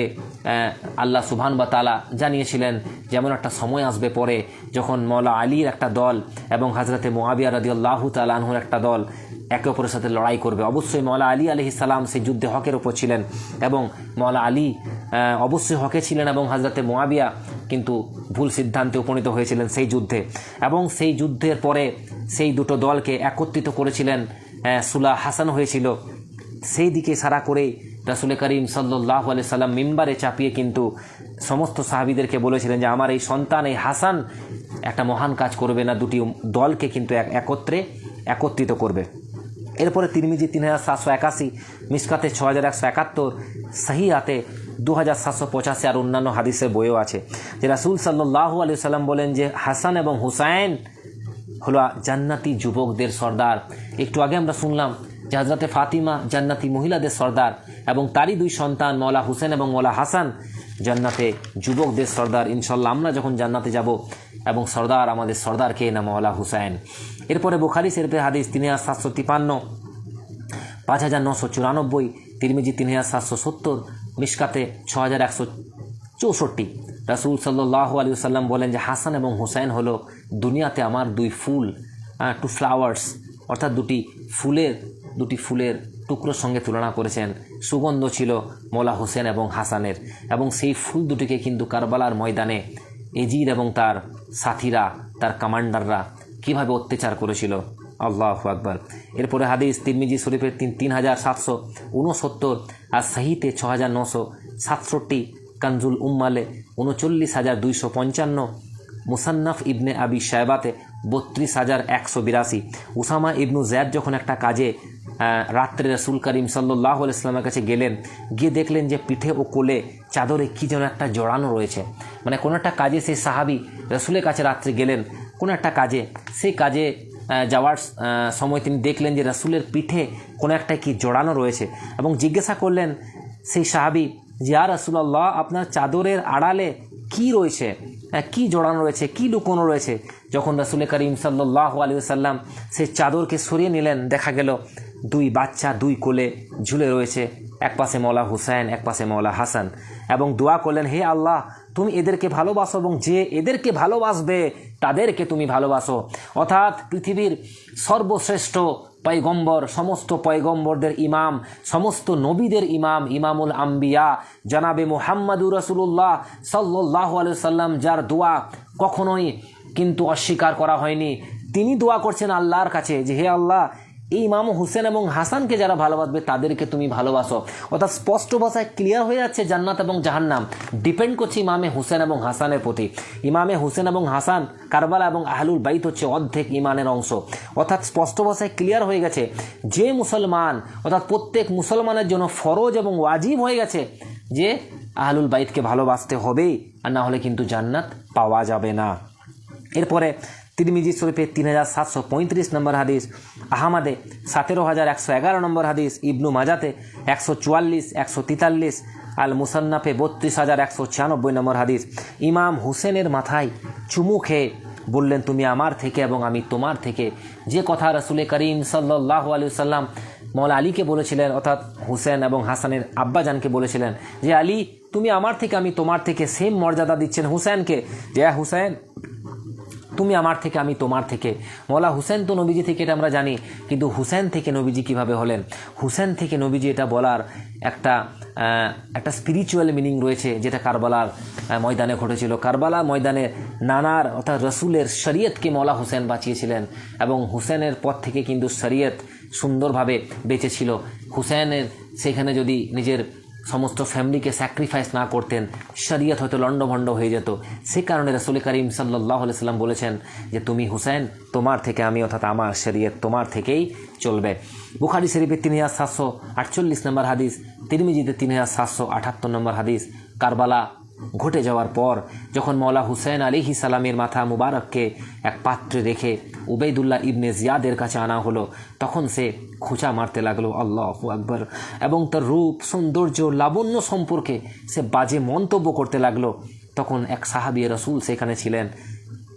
আল্লাহ সুবহান ওয়া তাআলা জানিয়েছিলেন যেমন একটা সময় আসবে পরে, যখন মওলা আলীর একটা দল এবং হযরতে মুআবিয়া রাদিয়াল্লাহু তাআলা আনহুর একটা দল একে অপরের সাথে লড়াই করবে। অবশ্যই মওলা আলী আলাইহিস সালাম সেই যুদ্ধে হকের ওপর ছিলেন এবং মওলা আলী অবশ্যই হকে ছিলেন এবং হযরতে মুআবিয়া কিন্তু ভুল সিদ্ধান্তে উপনীত হয়েছিলেন সেই যুদ্ধে। এবং সেই যুদ্ধের পরে সেই দুটো দলকে একত্রিত করেছিলেন, সুলাহ হাসান হয়েছিল। সেই দিকে সারা করে রাসূল করিম সাল্লাল্লাহু আলাইহি সাল্লাম মিম্বারে চাপিয়ে কিন্তু সমস্ত সাহাবীদেরকে বলেছিলেন যে আমার এই সন্তান, এই হাসান একটা মহান কাজ করবে না, দুটি দলকে কিন্তু একত্রিত করবে। এরপরে তিরমিজি 3781, মিশকাতে 6171, সহিহাতে 2785 আর অন্যান্য হাদিসের বইও আছে যে রাসূল সাল্লাল্লাহু আলাইহি ওয়াসাল্লাম বলেন যে হাসান এবং হুসাইন হলো জান্নাতি যুবকদের সর্দার। একটু আগে আমরা শুনলাম যে হযরতে ফাতিমা জান্নাতি মহিলাদের সর্দার এবং তারই দুই সন্তান মওলা হুসেন এবং মওলা হাসান জান্নাতে যুবকদের সর্দার। ইনশাআল্লাহ আমরা যখন জান্নাতে যাব এবং সর্দার, আমাদের সর্দার কে না, মওলা হুসাইন। এরপরে বুখারী শরীফের হাদিস 3753, 5994, তিরমিজি 3770, মিশকাতে 6164। রাসূল সাল্লাল্লাহু আলাইহি ওয়াসাল্লাম বলেন যে হাসান এবং হুসাইন হলো দুনিয়াতে আমার দুই ফুল, টু ফ্লাওয়ার্স, অর্থাৎ দুটি ফুলের টুকরোর সঙ্গে তুলনা করেছেন। সুগন্ধ ছিল মওলা হোসেন এবং হাসানের, এবং সেই ফুল দুটিকে কিন্তু কারবালার ময়দানে এজিদ এবং তার সাথীরা, তার কমান্ডাররা কীভাবে অত্যাচার করেছিল। আল্লাহু আকবার। এরপরে হাদিস তিরমিজি শরীফের 3769 আর সহিতে 6967, কানজুল উম্মালে 39,255, মুসান্নাফ ইবনে আবি শায়বাতে 32,182। উসামা ইবনু যায়েদ যখন একটা কাজে রাত্রে রাসূল করিম সাল্লাল্লাহু আলাইহি ওয়াসাল্লামের কাছে গেলেন, গিয়ে দেখলেন যে পিঠে ও কোলে চাদরে কী যেন একটা জড়ানো রয়েছে। মানে কোনো একটা কাজে সেই সাহাবি রাসূলের কাছে রাত্রে গেলেন কোনো একটা কাজে, সেই কাজে যাওয়ার সময় তিনি দেখলেন যে রাসূলের পিঠে কোনো একটা কি জড়ানো রয়েছে এবং জিজ্ঞাসা করলেন সেই সাহাবি যে ইয়া রাসূলুল্লাহ, আপনার চাদরের আড়ালে কি রয়েছে, কি জড়ানো রয়েছে, কি লুকোনো রয়েছে। যখন রাসূল করিম সাল্লাল্লাহু আলাইহি ওয়াসাল্লাম সেই চাদরকে সরিয়ে নিলেন, দেখা গেল দুই বাচ্চা দুই কোলে ঝুলে রয়েছে, এক পাশে মওলা হুসাইন, এক পাশে মওলা হাসান, এবং দোয়া করলেন হে আল্লাহ, তুমি এদেরকে ভালোবাসো এবং যে এদেরকে ভালোবাসবে তাদেরকে তুমি ভালোবাসো। অর্থাৎ পৃথিবীর সর্বশ্রেষ্ঠ পয়গম্বর, সমস্ত পয়গম্বরদের ইমাম, সমস্ত নবীদের ইমাম, ইমামুল আম্বিয়া জনাবে মুহাম্মাদুর রাসূলুল্লাহ সাল্লাল্লাহু আলাইহি ওয়াসাল্লাম, যার দোয়া কখনোই কিন্তু অস্বীকার করা হয়নি। তিনি দোয়া করছেন আল্লাহর কাছে যে হে আল্লাহ, এই ইমাম হুসেন এবং হাসানকে যারা ভালোবাসবে তাদেরকে তুমি ভালোবাসো। অর্থাৎ স্পষ্ট ভাষায় ক্লিয়ার হয়ে যাচ্ছে জান্নাত এবং জাহান্নাম ডিপেন্ড করছে ইমামে হুসেন এবং হাসানের প্রতি। ইমামে হুসেন এবং হাসান, কারবালা এবং আহলুল বাইত হচ্ছে অর্ধেক ইমানের অংশ। অর্থাৎ স্পষ্ট ভাষায় ক্লিয়ার হয়ে গেছে যে মুসলমান, অর্থাৎ প্রত্যেক মুসলমানের জন্য ফরজ এবং ওয়াজিব হয়ে গেছে যে আহলুল বাইতকে ভালোবাসতে হবেই, আর না হলে কিন্তু জান্নাত পাওয়া যাবে না। এরপরে তিরমিজি শরীফে 3735 নম্বর হাদিস, আহমদে 17111 নম্বর হাদিস, ইবনু মাজাতে 144, 143, আল মুসান্নাফে 32196 নম্বর হাদিস। ইমাম হুসেনের মাথায় চুমু খেয়ে বললেন তুমি আমার থেকে এবং আমি তোমার থেকে। যে কথা রাসূল করিম সাল্লাল্লাহু আলাইহি ওয়াসাল্লাম মওলা আলীকে বলেছিলেন, অর্থাৎ হুসেন এবং হাসানের আব্বাজানকে বলেছিলেন যে আলী তুমি আমার থেকে আমি তোমার থেকে, সেম মর্যাদা দিচ্ছেন হুসেনকে যে হুসেন তুমি আমার থেকে আমি তোমার থেকে। মওলা হুসেন তো নবীজি থেকে এটা আমরা জানি, কিন্তু হুসেন থেকে নবীজি কিভাবে হলেন? হুসেন থেকে নবীজি এটা বলার একটা স্পিরিচুয়াল মিনিং রয়েছে, যেটা কারবালার ময়দানে ঘটেছিল। কারবালার ময়দানে নানার অর্থাৎ রসুলের শরীয়তকে মওলা হুসেন বাঁচিয়েছিলেন এবং হুসেনের পর থেকে কিন্তু শরীয়ত সুন্দরভাবে বেঁচেছিল। হুসেনের সেখানে যদি নিজের সমস্ত ফ্যামিলিকে স্যাক্রিফাইস না করতেন, শরীয়ত হয়তো লণ্ডভণ্ড হয়ে যেত। সে কারণে রাসূল করিম সাল্লাল্লাহু আলাইহি সাল্লাম বলেছেন যে তুমি হুসেন তোমার থেকে আমি, অর্থাৎ আমার শরীয়ত তোমার থেকেই চলবে। বুখারী শরীফে 3748 নম্বর হাদিস, তিরমিজিতে 3778 নম্বর হাদিস। কারবালা ঘটে যাওয়ার পর যখন মওলা হুসেন আলাইহিস সালামের মাথা মুবারককে এক পাত্রে রেখে উবাইদুল্লাহ ইবনে জিয়াদের কাছে আনা হলো, তখন সে খোঁচা মারতে লাগলো আল্লাহু আকবার, এবং তার রূপ সৌন্দর্য লাবণ্য সম্পর্কে সে বাজে মন্তব্য করতে লাগলো। তখন এক সাহাবী রাসূল সেখানে ছিলেন,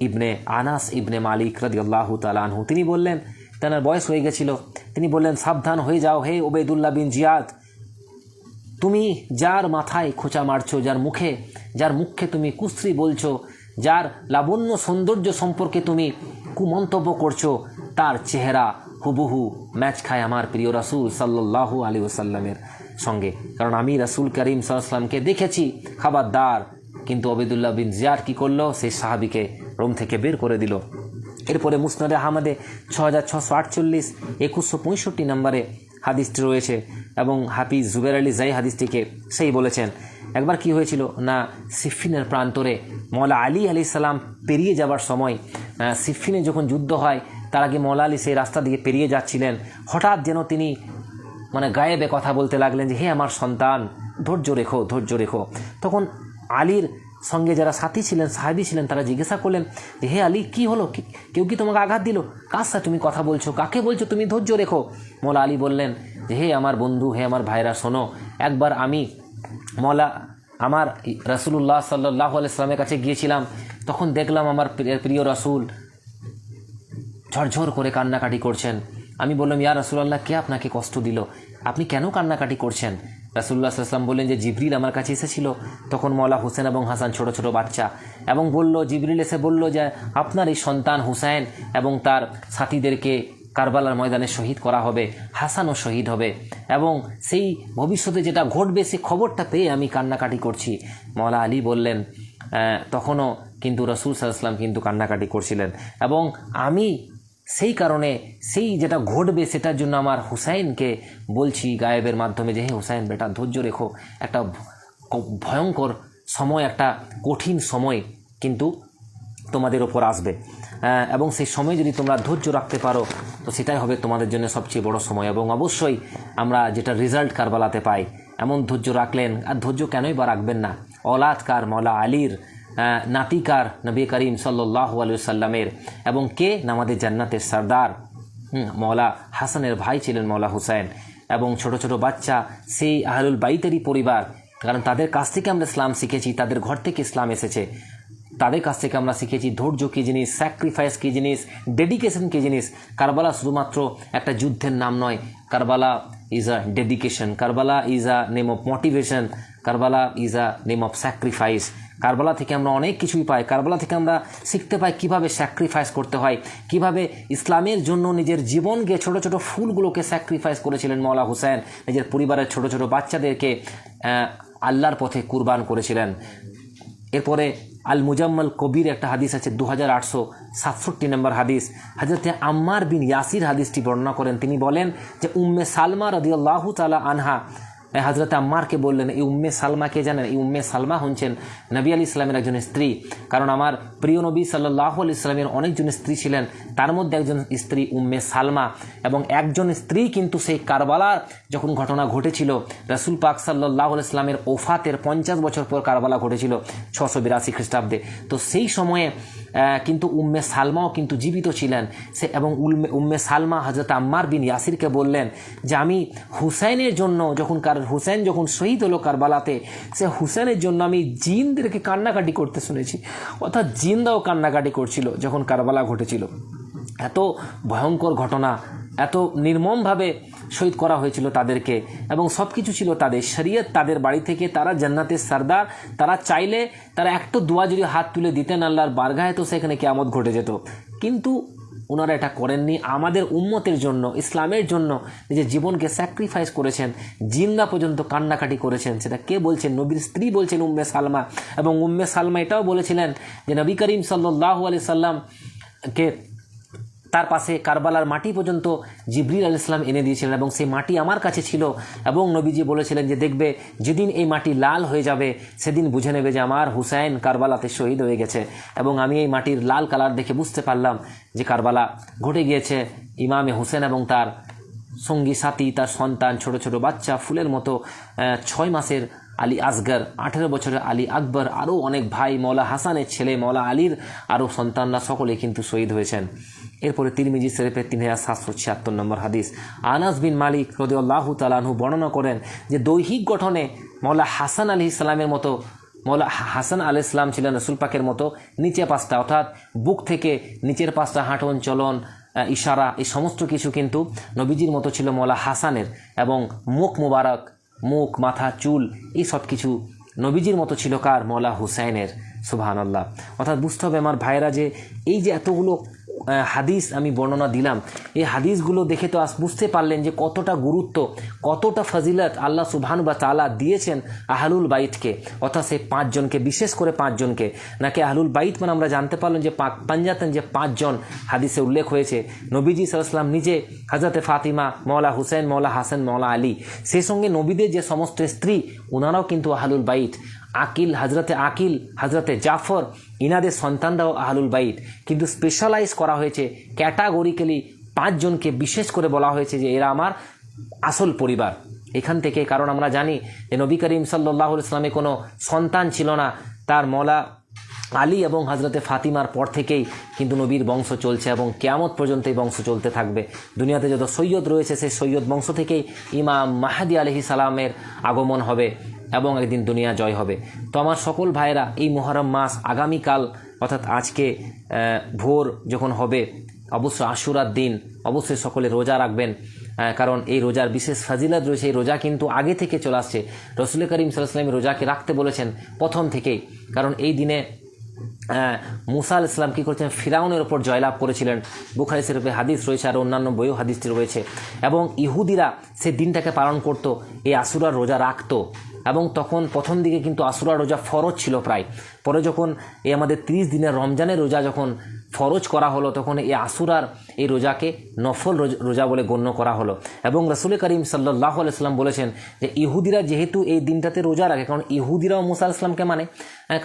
ইবনে আনাস ইবনে মালিক রাদিয়াল্লাহু তাআলা আনহু। তিনি বললেন, তার বয়স হয়ে গেছিল, তিনি বললেন সাবধান হয়ে যাও হে উবাইদুল্লাহ বিন জিয়াদ, তুমি যার মাথায় খোঁচা মারছো, যার মুখে তুমি কুশ্রী বলছো, যার লাবণ্য সৌন্দর্য সম্পর্কে তুমি কুমন্তব্য করছো, তার চেহারা হুবহু ম্যাচ খায় আমার প্রিয় রাসূল সাল্লাল্লাহু আলাইহি ওয়াসাল্লামের সঙ্গে। কারণ আমি রাসূল করিম সাল্লাল্লাহু আলাইহি ওয়াসাল্লামকে দেখেছি, খবরদার। কিন্তু উবাইদুল্লাহ বিন জিয়াদ কী করলো? সেই সাহাবীকে রোম থেকে বের করে দিল। এরপরে মুসনাদে আহমদে 6648 2165 নম্বরে হাদিসটি রয়েছে এবং হাফিজ জুবের আলী জাই হাদিসটিকে সেই বলেছেন। একবার কি হয়েছিল না, সিফিনের প্রান্তরে মওলা আলী আলাইহিস সালাম পেরিয়ে যাবার সময়, সিফিনে যখন যুদ্ধ হয় তার আগে মওলা আলী সেই রাস্তা দিয়ে পেরিয়ে যাচ্ছিলেন, হঠাৎ যেন তিনি গায়েবে কথা বলতে লাগলেন যে হে আমার সন্তান, ধৈর্য রেখো, ধৈর্য রেখো। তখন আলীর সঙ্গে যারা সাথী ছিলেন, সাহাবী ছিলেন, তারা জিজ্ঞাসা করলেন যে হে আলী কি হলো, কেউ কি তোমাকে আঘাত দিল? কার সাথে তুমি কথা বলছো, কাকে বলছো তুমি ধৈর্য রেখো? মওলা আলী বললেন যে হে আমার বন্ধু, হে আমার ভাইরা, শোনো, একবার আমি আমার রাসূলুল্লাহ সাল্লাল্লাহু আলাইহি ওয়াসাল্লামের কাছে গিয়েছিলাম, তখন দেখলাম আমার প্রিয় রাসূল ঝরঝর করে কান্নাকাটি করছেন। আমি বললাম ইয়া রাসূলুল্লাহ, কে আপনাকে কষ্ট দিল? আপনি কেন কান্নাকাটি করছেন? রাসূলুল্লাহ সাল্লাল্লাহু আলাইহি ওয়াসাল্লাম বললেন যে জিবরিল আমার কাছে এসেছিল, তখন মওলা হুসেন এবং হাসান ছোট ছোট বাচ্চা, এবং জিবরিল এসে বলল যে আপনার এই সন্তান হুসেন এবং তার সাথীদেরকে কারবালার ময়দানে শহীদ করা হবে, হাসানও শহীদ হবে, এবং সেই ভবিষ্যতে যেটা ঘটবে সে খবরটা পেয়ে আমি কান্নাকাটি করছি। মওলা আলী বললেন তখনও কিন্তু রাসূল সাল্লাল্লাহু আলাইহি ওয়াসাল্লাম কিন্তু কান্নাকাটি করছিলেন, এবং আমি সেই কারণে সেই যেটা ঘটবে সেটার জন্য আমার হুসাইনকে বলছি গায়েবের মাধ্যমে যে হে হুসাইন বেটা, ধৈর্য রেখো, একটা ভয়ঙ্কর সময়, একটা কঠিন সময় কিন্তু তোমাদের ওপর আসবে, এবং সেই সময় যদি তোমরা ধৈর্য রাখতে পারো তো সেটাই হবে তোমাদের জন্য সবচেয়ে বড় সময়। এবং অবশ্যই আমরা যেটা রেজাল্ট কারবালাতে পাই, এমন ধৈর্য রাখলেন। আর ধৈর্য কেনই বা রাখবেন না? औलादकार मौला आलीर नातिकार नबी करीम सल्लल्लाहु अलैहि वसल्लमेर এবং কে আমাদের জান্নাতের সরদার মৌলা হাসানের ভাই ছিলেন মৌলা হুসাইন এবং ছোট ছোট বাচ্চা সেই আহলুল বাইতেরই পরিবার। কারণ তাদের কাছ থেকে আমরা ইসলাম শিখেছি, তাদের ঘর থেকে ইসলাম এসেছে, তাদের কাছ থেকে আমরা শিখেছি ধৈর্য কী জিনিস, স্যাক্রিফাইস কী জিনিস, ডেডিকেশন কী জিনিস। কারবালা শুধুমাত্র একটা যুদ্ধের নাম নয়, Karbala is a dedication, Karbala is a name of motivation, Karbala is a name of sacrifice. Karbala থেকে আমরা অনেক কিছুই পাই, কারবালা থেকে আমরা শিখতে পাই কিভাবে স্যাক্রিফাইস করতে হয়, কিভাবে ইসলামের জন্য নিজের জীবনকে ছোট ছোট ফুলগুলোকে স্যাক্রিফাইস করেছিলেন মৌলা হুসেন, নিজের পরিবারের ছোট ছোট বাচ্চাদেরকে আল্লাহর পথে কুরবান করেছিলেন। এরপরে আল মুজাম্মল কবির একটা হাদিস আছে 2867 নম্বর হাদিস, হযরত আম্মার বিন ইয়াসির হাদিসটি বর্ণনা করেন। তিনি বলেন যে উম্মে সালমা রাদিয়াল্লাহু তাআলা আনহা হযরত আম্মারকে বললেন, এই উম্মে সালমাকে জানেন? এই উম্মে সালমা হচ্ছেন নবী আলাইহিস সালামের একজন স্ত্রী। কারণ আমার প্রিয় নবী সাল্লাল্লাহু আলাইহি সাল্লামের অনেকজন স্ত্রী ছিলেন, তার মধ্যে একজন স্ত্রী উম্মে সালমা, এবং একজন স্ত্রী কিন্তু সেই কারবালার যখন ঘটনা ঘটেছিল রাসূল পাক সাল্লাল্লাহু আলাইহি সাল্লামের ওফাতের 50 বছর পর কারবালা ঘটেছিল 682 খ্রিস্টাব্দে। তো সেই সময়ে কিন্তু উম্মে সালমাও কিন্তু জীবিত ছিলেন সে, এবং উম্মে সালমা হজরত আম্মার বিন ইয়াসিরকে বললেন যে আমি হুসাইনের জন্য হুসাইন যখন শহীদ হলো কারবালাতে, সে হুসাইনের জন্য আমি জিনদেরকে কান্নাকাটি করতে শুনেছি। অর্থাৎ জিনরাও কান্নাকাটি করছিল যখন কারবালা ঘটেছিল। এত ভয়ঙ্কর ঘটনা, এত নির্মমভাবে শহীদ করা হয়েছিল তাদেরকে, এবং সব কিছু ছিল তাদের শরীয়ত, তাদের বাড়ি থেকে তারা জান্নাতের সরদার। তারা চাইলে তারা একটু দোয়া যদি হাত তুলে দিতেন আল্লাহর বারগাহে, তো সেখানে কিয়ামত ঘটে যেত। কিন্তু ওনারা এটা করেননি। আমাদের উম্মতের জন্য, ইসলামের জন্য নিজের জীবনকে স্যাক্রিফাইস করেছেন। জিন্দা পর্যন্ত কান্নাকাটি করেছেন। সেটা কে বলছেন? নবীর স্ত্রী বলছেন, উম্মে সালমা। এবং উম্মে সালমা এটাও বলেছিলেন যে নবী করিম সাল্লাল্লাহু আলাইহি সাল্লামকে তার পাশে কারবালার মাটি পর্যন্ত জিবরিল আলাইহিস সালাম এনে দিয়েছিলেন, এবং সেই মাটি আমার কাছে ছিল। এবং নবীজি বলেছিলেন যে দেখবে যেদিন এই মাটি লাল হয়ে যাবে সেদিন বুঝে নেবে যে আমার হুসাইন কারবালাতে শহীদ হয়ে গেছে। এবং আমি এই মাটির লাল কালার দেখে বুঝতে পারলাম যে কারবালা ঘটে গিয়েছে। ইমামে হুসেন এবং তার সঙ্গী সাথী, তার সন্তান, ছোট ছোট বাচ্চা, ফুলের মতো 6 মাসের আলী আসগর, 18 বছরের আলী আকবর, আরও অনেক ভাই, মৌলা হাসানের ছেলে মৌলা আলীর আরও সন্তানরা সকলে কিন্তু শহীদ হয়েছেন। এরপরে তিরমিজি শরীফে 3776 নম্বর হাদিস, আনাস বিন মালিক রাদিয়াল্লাহু তাআলা আনহু বর্ণনা করেন যে দৈহিক গঠনে মৌলা হাসান আলাইহিস সালামের মতো, মৌলা হাসান আলাইহিস সালাম ছিলেন রাসূল পাকের মতো নিচে পাঁচটা, অর্থাৎ বুক থেকে নিচের পাঁচটা হাঁটন, চলন, ইশারা, এই সমস্ত কিছু কিন্তু নবীজির মতো ছিল মৌলা হাসানের। এবং মুখ মুবারক, মুখ, মাথা, চুল, এই সব কিছু নবীজির মতো ছিল কার? মৌলা হুসাইনের। সুবহানাল্লাহ। অর্থাৎ বুঝতে হবে আমার ভাইরা যে এই যে এতগুলো হাদিস আমি বর্ণনা দিলাম, এই হাদিসগুলো দেখে তো বুঝতে পারলেন যে কতটা গুরুত্ব, কতটা ফজিলত আল্লাহ সুবহানাহু ওয়া তাআলা দিয়েছেন আহলুল বাইতকে, অর্থাৎ সেই 5 জনকে, বিশেষ করে 5 জনকে। নাকি আহলুল বাইত মানে আমরা জানতে পারলাম যে পাঞ্জাতন যে 5 জন হাদিসে উল্লেখ হয়েছে। নবীজি সাল্লাল্লাহু আলাইহি ওয়াসাল্লাম নিজে, হযরতে ফাতিমা, মৌলা হুসেন, মৌলা হাসান, মৌলা আলী, সেই সঙ্গে নবীদের যে সমস্ত স্ত্রী, ওনারাও কিন্তু আহলুল বাইত। আকিল, হজরতে জাফর, ইনাদের সন্তানরাও আহলুল বাইত। কিন্তু স্পেশালাইজ করা হয়েছে, ক্যাটাগরিক্যালি 5 জনকে বিশেষ করে বলা হয়েছে যে এরা আমার আসল পরিবার। এখান থেকে, কারণ আমরা জানি যে নবী করিম সাল্লাল্লাহু আলাইহি ওয়াসাল্লামের কোনো সন্তান ছিল না, তার মৌলা আলী এবং হজরতে ফাতিমার পর থেকেই কিন্তু নবীর বংশ চলছে, এবং কিয়ামত পর্যন্ত এই বংশ চলতে থাকবে। দুনিয়াতে যত সৈয়দ রয়েছে সেই সৈয়দ বংশ থেকেই ইমাম মাহদী আলাইহিস সালামের আগমন হবে এবং একদিন দুনিয়া জয় হবে। তো আমার সকল ভাইরা, এই মুহররম মাস আগামীকাল, অর্থাৎ আজকে ভোর যখন হবে, অবশ্যই আশুরার দিন অবশ্যই সকলে রোজা রাখবেন, কারণ এই রোজার বিশেষ ফাজিলত রয়েছে। এই রোজা কিন্তু আগে থেকে চলে আসছে। রাসূল করিম সাল্লাল্লাহু আলাইহি ওয়াসাল্লাম রোজাকে রাখতে বলেছেন প্রথম থেকেই, কারণ এই দিনে মুসা আলাইহিস সালাম কী করেছেন? ফিরাউনের ওপর জয়লাভ করেছিলেন। বুখারী শরীফে হাদিস রয়েছে, আর অন্যান্য বইও হাদিসটি রয়েছে। এবং ইহুদিরা সে দিনটাকে পালন করত, এই আশুরার রোজা রাখতো। এবং তখন প্রথম দিকে কিন্তু আশুরার রোজা ফরজ ছিল প্রায়। পরে যখন এই আমাদের 30 দিনের রমজানের রোজা যখন ফরজ করা হলো, তখন এই আশুরার এই রোজাকে নফল রোজা বলে গণ্য করা হলো। এবং রাসূল করিম সাল্লাল্লাহু আলাইহি ওয়াসাল্লাম বলেছেন যে ইহুদিরা যেহেতু এই দিনটাতে রোজা রাখে, কারণ ইহুদিরাও মুসা আলাইহিস সালামকে মানে,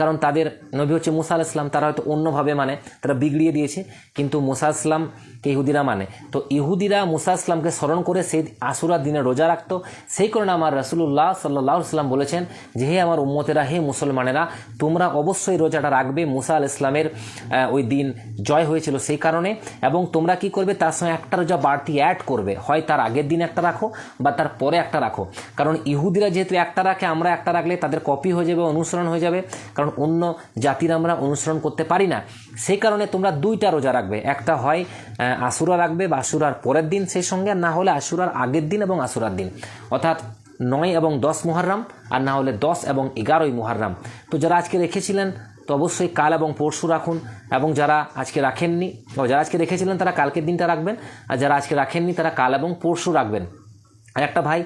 কারণ তাদের নবী হচ্ছে মুসা আলাইহিস সালাম, তারা হয়তো অন্যভাবে মানে, তারা বিগড়িয়ে দিয়েছে, কিন্তু মুসা আলাইহিস সালামকে ইহুদিরা মানে। তো ইহুদিরা মুসা আলাইহিস সালামকে স্মরণ করে সেই আশুরার দিনে রোজা রাখতো। সেই কারণে আমার রাসূলুল্লাহ সাল্লাল্লাহু আলাইহি ওয়াসাল্লাম বলেছেন যে হে আমার উম্মতেরা, হে মুসলমানেরা, তোমরা অবশ্যই রোজাটা রাখবে। মুসা আলাইহিস সালামের ওই দিন জয় হয়েছিল সেই কারণে। এবং তোমরা কি করবে? তার সঙ্গে একটা রোজা বাড়তি অ্যাড করবে, হয় তার আগের দিন একটা রাখো বা তার পরে একটা রাখো। কারণ ইহুদিরা যেহেতু একটা রাখে, আমরা একটা রাখলে তাদের কপি হয়ে যাবে, অনুসরণ হয়ে যাবে, কারণ অন্য জাতির আমরা অনুসরণ করতে পারি না। সেই কারণে তোমরা 2টা রোজা রাখবে, একটা হয় আশুরা রাখবে বা আশুরার পরের দিন সেই সঙ্গে, আর না হলে আশুরার আগের দিন এবং আশুরার দিন, অর্থাৎ 9 এবং 10 মুহররম, আর না হলে 10 এবং 11 মুহররম। তো যারা আজকে রেখেছিলেন তো অবশ্যই কাল এবং পরশু রাখুন, এবং যারা আজকে রাখেননি, যারা আজকে রেখেছিলেন তারা কালকের দিনটা রাখবেন, আর যারা আজকে রাখেননি তারা কাল এবং পরশু রাখবেন। আর একটা ভাই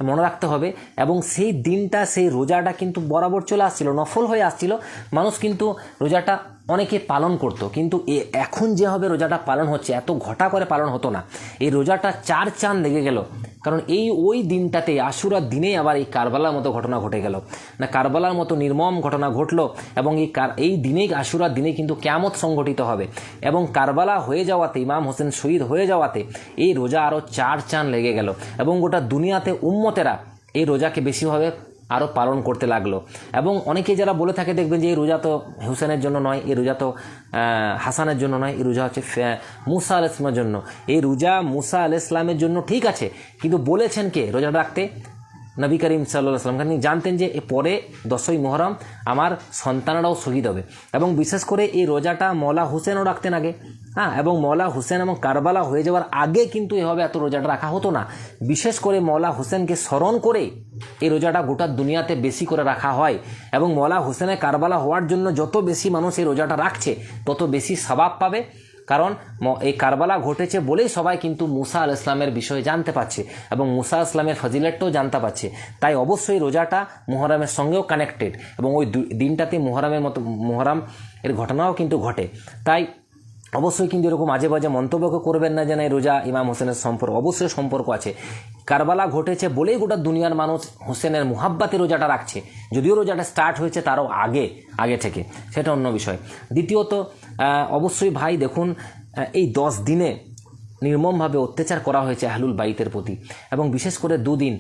মনে রাখতে হবে, এবং সেই দিনটা, সেই রোজাটা কিন্তু বরাবর চলে আসছিল, নফল হয়ে আসছিল, মানুষ কিন্তু রোজাটা অনেকে পালন করত। কিন্তু এখন যেভাবে রোজাটা পালন হচ্ছে, এত ঘটা করে পালন হতো না। এই রোজাটা 4 চাঁদ লেগে গেল, কারণ ওই দিনটাতে, আশুরার দিনেই আবার এই কারবালার মতো ঘটনা ঘটে গেল না, কারবালার মতো নির্মম ঘটনা ঘটলো। এবং এই দিনেই, আশুরার দিনে কিন্তু কিয়ামত সংঘটিত হবে। এবং কারবালা হয়ে যাওয়াতে, ইমাম হোসেন শহীদ হয়ে যাওয়াতে এই রোজা আরও 4 চাঁদ লেগে গেল। এবং গোটা দুনিয়াতে উম্মতেরা এই রোজাকে বেশিভাবে আরও পালন করতে লাগলো। এবং অনেকে যারা বলে থাকে দেখবেন যে এই রোজা তো হুসেনের জন্য নয়, এই রোজা তো হাসানের জন্য নয়, এই রোজা হচ্ছে মুসা আলাইহিস সালামের জন্য। এই রোজা মুসা আলাইহিস সালামের জন্য ঠিক আছে, কিন্তু বলেছেন কে রোজা রাখতে? নবী করিম সাল্লাল্লাহু আলাইহি ওয়াসাল্লাম। তিনি জানতেন যে পরে 10ই মুহররম আমার সন্তানরাও শহীদ হবে, এবং বিশেষ করে এই রোজাটা মওলা হুসেনও রাখতেন আগে। হ্যাঁ, এবং মওলা হুসেন এবং কারবালা হয়ে যাওয়ার আগে কিন্তু এভাবে এত রোজাটা রাখা হতো না। বিশেষ করে মওলা হুসেনকে স্মরণ করে এই রোজাটা গোটা দুনিয়াতে বেশি করে রাখা হয়, এবং মওলা হুসেনের কারবালা হওয়ার জন্য যত বেশি মানুষ এই রোজাটা রাখছে তত বেশি সওয়াব পাবে। কারণ এই কারবালা ঘটেছে বলেই সবাই কিন্তু মুসা আলাইহিস সালামের বিষয়ে জানতে পারছে এবং মুসা আলাইহিস সালামের ফজিলতটাও জানতে পারছে। তাই অবশ্যই রোজাটা মুহররমের সঙ্গেও কানেক্টেড, এবং ওই দিনটাতে মুহররমের মতো মুহররম এর ঘটনাও কিন্তু ঘটে। তাই অবশ্যই কিন্তু এরকম আজে বাজে মন্তব্য করবেন না যে না এই রোজা ইমাম হোসেনের সম্পর্ক, অবশ্যই সম্পর্ক আছে। কারবালা ঘটেছে বলেই গোটা দুনিয়ার মানুষ হোসেনের মুহাব্বাতে রোজাটা রাখছে, যদিও রোজাটা স্টার্ট হয়েছে তারও আগে থেকে, সেটা অন্য বিষয়। দ্বিতীয়ত অবশ্যই ভাই দেখুন, এই 10 দিনে নির্মমভাবে অত্যাচার করা হয়েছে আহলুল বাইতের প্রতি, এবং বিশেষ করে দুদিন,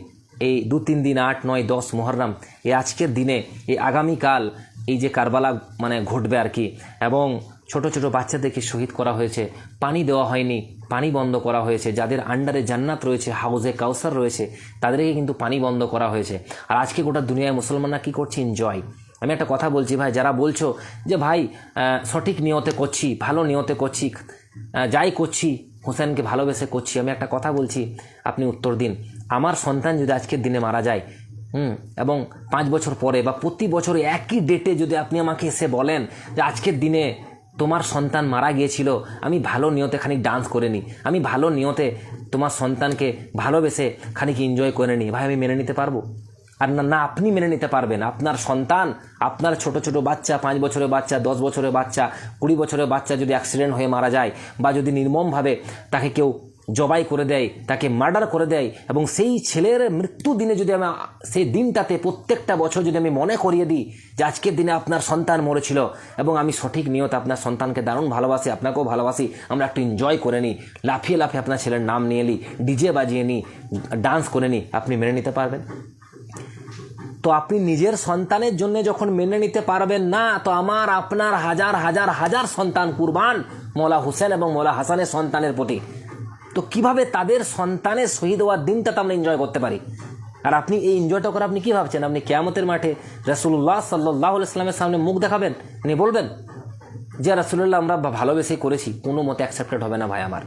এই 2-3 দিন 8, 9, 10 মুহররম, এই আজকের দিনে, এই আগামীকাল এই যে কারবালা মানে ঘটবে আর কি, এবং ছোট ছোট বাচ্চাদেরকে শহীদ করা হয়েছে, পানি দেওয়া হয়নি, পানি বন্ধ করা হয়েছে, যাদের আন্ডারে জান্নাত রয়েছে, হাউজে কাউসার রয়েছে, তাদেরকে কিন্তু পানি বন্ধ করা হয়েছে। আর আজকে গোটা দুনিয়ায় মুসলমানরা কী করছে? এনজয়। আমি একটা কথা বলছি ভাই, যারা বলছো যে ভাই সঠিক নিয়তে করছি, ভালো নিয়তে করছি, যাই করছি হোসেনকে ভালোবেসে করছি, আমি একটা কথা বলছি, আপনি উত্তর দিন। আমার সন্তান যদি আজকের দিনে মারা যায়, এবং 5 বছর পরে বা প্রতি বছর একই ডেটে যদি আপনি আমাকে এসে বলেন যে আজকের দিনে তোমার সন্তান মারা গিয়েছিল, আমি ভালো নিয়তে খানিক ডান্স করে নিই, আমি ভালো নিয়তে তোমার সন্তানকে ভালোবেসে খানিক এনজয় করে নিই, ভাই আমি মেনে নিতে পারবো? আর না আপনি মেনে নিতে পারবেন আপনার সন্তান, আপনার ছোট ছোট বাচ্চা, 5 বছরের বাচ্চা, 10 বছরের বাচ্চা, 20 বছরের বাচ্চা যদি অ্যাক্সিডেন্ট হয়ে মারা যায়, বা যদি নির্মমভাবে তাকে কেউ জবাই করে দেয়, তাকে মার্ডার করে দেয়, এবং সেই ছেলের মৃত্যু দিনে যদি আমি সেই দিনটাতে প্রত্যেকটা বছর যদি আমি মনে করিয়ে দিই যে আজকের দিনে আপনার সন্তান মরেছিল, এবং আমি সঠিক নিয়ত আপনার সন্তানকে দারুণ ভালোবাসি, আপনাকেও ভালোবাসি, আমরা একটু এনজয় করে নিই, লাফিয়ে লাফিয়ে আপনার ছেলের নাম নিয়ে নিই, ডিজে বাজিয়ে নিই, ডান্স করে নিই, আপনি মেনে নিতে পারবেন? তো আপনি নিজের সন্তানের জন্য যখন মেনে নিতে পারবেন না, তো আমার আপনার হাজার হাজার হাজার সন্তান কুরবান মওলা হুসেন এবং মওলা হাসানের সন্তানের প্রতি, তো কিভাবে তাদের সন্তানের শহীদ হওয়ার দিনটাতে আমরা এনজয় করতে পারি? আর আপনি এই এনজয়টা করে আপনি কী ভাবছেন? আপনি কিয়ামতের মাঠে রাসূলুল্লাহ সাল্লাল্লাহু আলাইহি ওয়াসাল্লামের সামনে মুখ দেখাবেন, উনি বলবেন যে রাসূলুল্লাহ আমরা ভালোবেসেই করেছি? কোনো মতে অ্যাকসেপ্টেড হবে না ভাই আমার।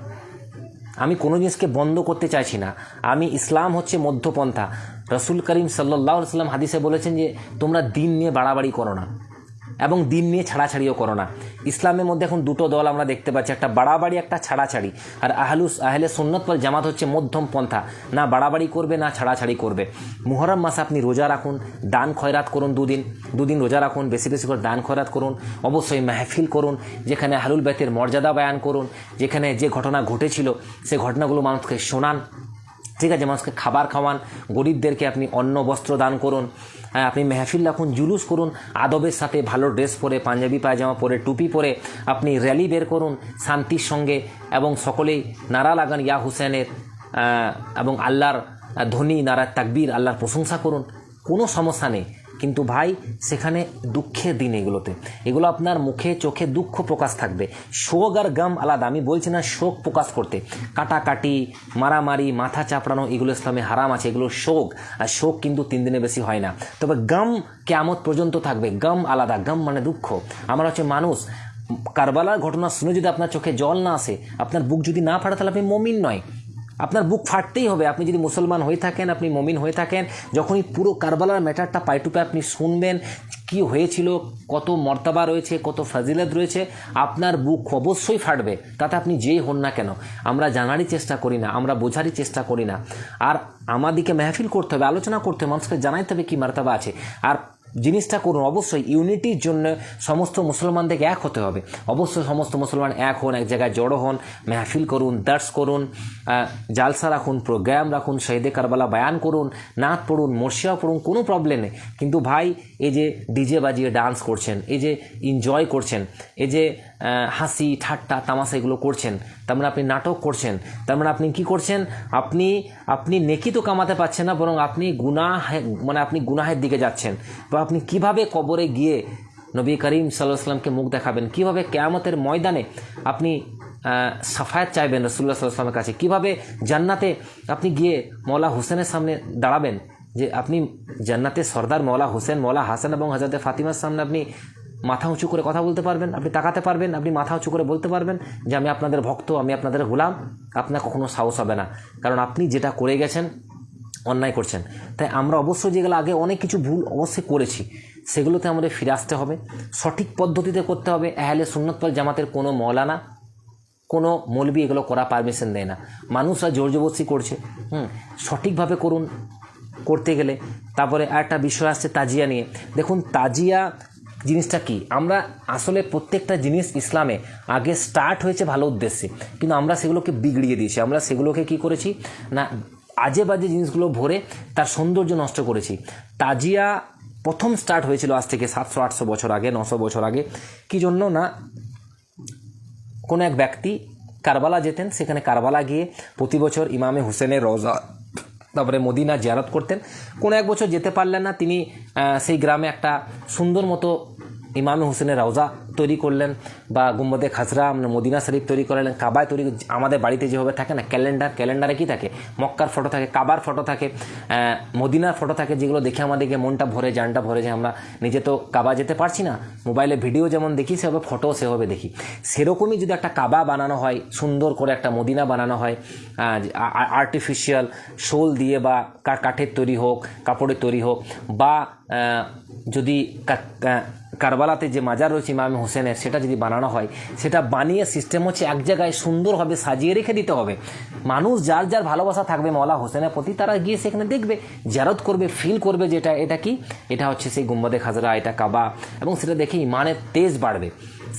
আমি কোনো জিনিসকে বন্ধ করতে চাইছি না, আমি ইসলাম হচ্ছে মধ্যপন্থা। রাসূল করিম সাল্লাল্লাহু আলাইহি ওয়াসাল্লাম হাদিসে বলেছেন যে তোমরা দিন নিয়ে বাড়াবাড়ি করো না, এবং দিন নিয়ে ছাড়াছাড়িও করো না। ইসলামের মধ্যে এখন দুটো দল আমরা দেখতে পাচ্ছি, একটা বাড়াবাড়ি, একটা ছাড়াছাড়ি। আর আহলে সুন্নাত ওয়াল জামাত হচ্ছে মধ্যম পন্থা, না বাড়াবাড়ি করবে না ছাড়াছাড়ি করবে। মুহররম মাসে আপনি রোজা রাখুন, দান খয়রাত করুন, দুদিন রোজা রাখুন, বেশি বেশি করে দান খয়রাত করুন, অবশ্যই মাহফিল করুন, যেখানে আহলুল বাইতের মর্যাদা বয়ান করুন, যেখানে যে ঘটনা ঘটেছিল সে ঘটনাগুলো মানুষকে শোনান, ঠিক আছে, মানুষকে খাবার খাওয়ান, গরিবদেরকে আপনি অন্ন বস্ত্র দান করুন, আপনি মেহফিল রাখুন, জুলুস করুন, আদবের সাথে ভালো ড্রেস পরে, পাঞ্জাবি পায়জামা পরে, টুপি পরে আপনি র্যালি বের করুন শান্তির সঙ্গে, এবং সকলেই নারা লাগান ইয়া হুসেনের, এবং আল্লাহর ধ্বনি, নারা তাকবীর, আল্লাহর প্রশংসা করুন, কোনো সমস্যা নেই। কিন্তু ভাই সেখানে দুঃখের দিন, এগুলো আপনার মুখে চোখে দুঃখ প্রকাশ থাকবে, শোক আর গাম আলাদা। আমি বলছি না শোক প্রকাশ করতে, কাটাকাটি, মারামারি, মাথা চাপড়ানো, এগুলো ইসলামে হারাম আছে, এগুলো শোক। আর শোক কিন্তু 3 দিনে বেশি হয় না। তবে গাম কিয়ামত পর্যন্ত থাকবে, গাম আলাদা, গাম মানে দুঃখ। আমরা হচ্ছে মানুষ, কারবালার ঘটনা শুনে যদি আপনার চোখে জল না আসে, আপনার বুক যদি না ফাটে, তাহলে আপনি মুমিন নয়। আপনার বুক ফাটতেই হবে, আপনি যদি মুসলমান হয়ে থাকেন, আপনি মুমিন হয়ে থাকেন। যখনই পুরো কারবালার ম্যাটারটা পাই টু পাই আপনি শুনবেন, কি হয়েছিল, কত মর্তবা রয়েছে, কত ফাজিলত রয়েছে, আপনার বুক অবশ্যই ফাটবে, তাতে আপনি যেই হন না কেন। আমরা জানারই চেষ্টা করি না, আমরা বোঝারই চেষ্টা করি না। আর আমাদেরকে মেহফিল করতে হবে, আলোচনা করতে হবে, মানুষকে জানাইতে হবে কী মর্তবা আছে। আর জিনিসটা করুন। অবশ্যই ইউনিটির জন্য সমস্ত মুসলমানদেরকে এক হতে হবে। অবশ্যই সমস্ত মুসলমান এক হন, এক জায়গায় জড়ো হন, মেহফিল করুন, দার্স করুন, জালসা রাখুন, প্রোগ্রাম রাখুন, শহীদে কারবালা বায়ান করুন, নাত পড়ুন, মর্শিয়া পড়ুন, কোনো প্রবলেম নেই। কিন্তু ভাই এই যে ডিজে বাজিয়ে ডান্স করছেন, এই যে এনজয় করছেন, এই যে হাসি ঠাট্টা তামাশা এগুলো করছেন, তার মানে আপনি নাটক করছেন, তার মানে আপনি কি করছেন, আপনি নেকি তো কামাতে পারছেন না, বরং আপনি আপনি গুনাহের দিকে যাচ্ছেন। বা আপনি কিভাবে কবরে গিয়ে নবী করিম সাল্লাল্লাহু আলাইহি ওয়াসাল্লামকে মুখ দেখাবেন, কিভাবে কিয়ামতের ময়দানে আপনি সাফায়াত চাইবেন রাসূলুল্লাহ সাল্লাল্লাহু আলাইহি ওয়াসাল্লামের কাছে, কিভাবে জান্নাতে আপনি গিয়ে মওলা হোসেনের সামনে দাঁড়াবেন, যে আপনি জান্নাতে সর্দার মওলা হোসেন, মওলা হাসান এবং হযরতে ফাতিমার সামনে আপনি মাথা উঁচু করে কথা বলতে পারবেন, আপনি তাকাতে পারবেন, আপনি মাথা উঁচু করে বলতে পারবেন যে আমি আপনাদের ভক্ত, আমি আপনাদের গোলাম। আপনার কখনো সাহস হবে না, কারণ আপনি যেটা করে গেছেন অন্যায় করছেন। তাই আমরা অবশ্যই যেগুলো আগে অনেক কিছু ভুল অবশ্যই করেছি, সেগুলোতে আমাদের ফিরে আসতে হবে, সঠিক পদ্ধতিতে করতে হবে। আহলে সুন্নাত ওয়াল জামাতের কোনো মৌলানা, কোনো মৌলবি এগুলো করা পারমিশন দেয় না, মানুষরা জোর জবরদস্তি করছে। সঠিকভাবে করুন করতে গেলে। তারপরে আরেকটা বিষয় আসছে তাজিয়া নিয়ে। দেখুন তাজিয়া জিনিসটা কি, আমরা আসলে প্রত্যেকটা জিনিস ইসলামে আগে স্টার্ট হয়েছে ভালো উদ্দেশ্যে, কিন্তু আমরা সেগুলোকে বিগড়িয়ে দিয়েছি। আমরা সেগুলোকে কি করেছি না, আজে বাজে জিনিসগুলো ভরে তার সৌন্দর্য নষ্ট করেছি। তাজিয়া প্রথম স্টার্ট হয়েছিল আজ থেকে 700-800 বছর আগে, 900 বছর আগে। কি জন্য না, কোনো এক ব্যক্তি কারবালা যেতেন, সেখানে কারবালা গিয়ে প্রতি বছর ইমামে হুসেনের রওজা, তারপরে মদিনা জিয়ারত করতেন। কোনো এক বছর যেতে পারলেন না, তিনি সেই গ্রামে একটা সুন্দর মতো ইমামে হুসেনের রওজা তৈরি করলেন, বা গুম্বদে খাজরা মদিনা শরীফ তৈরি করলেন, কাবায় তৈরি। আমাদের বাড়িতে যেভাবে থাকে না ক্যালেন্ডারে কি থাকে, মক্কার ফটো থাকে, কাবার ফটো থাকে, মদিনার ফটো থাকে, যেগুলো দেখে আমাদেরকে মনটা ভরে, জানটা ভরে যায়। আমরা নিজে তো কাবা যেতে পারছি না, মোবাইলে ভিডিও যেমন দেখি সেভাবে ফটো সেভাবে দেখি। সেরকমই যদি একটা কাবা বানানো হয়, সুন্দর করে একটা মদিনা বানানো হয়, আর্টিফিশিয়াল শোল দিয়ে বা কাঠের তৈরি হোক, কাপড়ের তৈরি হোক, বা যদি কারবালাতে যে মাজার রয়েছে ইমাম হোসেনের, সেটা যদি বানানো হয়, সেটা বানিয়ে সিস্টেম হচ্ছে এক জায়গায় সুন্দরভাবে সাজিয়ে রেখে দিতে হবে। মানুষ যার যার ভালোবাসা থাকবে মওলা হোসেনের প্রতি, তারা গিয়ে সেখানে দেখবে, জিয়ারত করবে, ফিল করবে যে এটা কি, এটা হচ্ছে সেই গুম্বদে খাজরা, এটা কাবা, এবং সেটা দেখে ইমানের তেজ বাড়বে।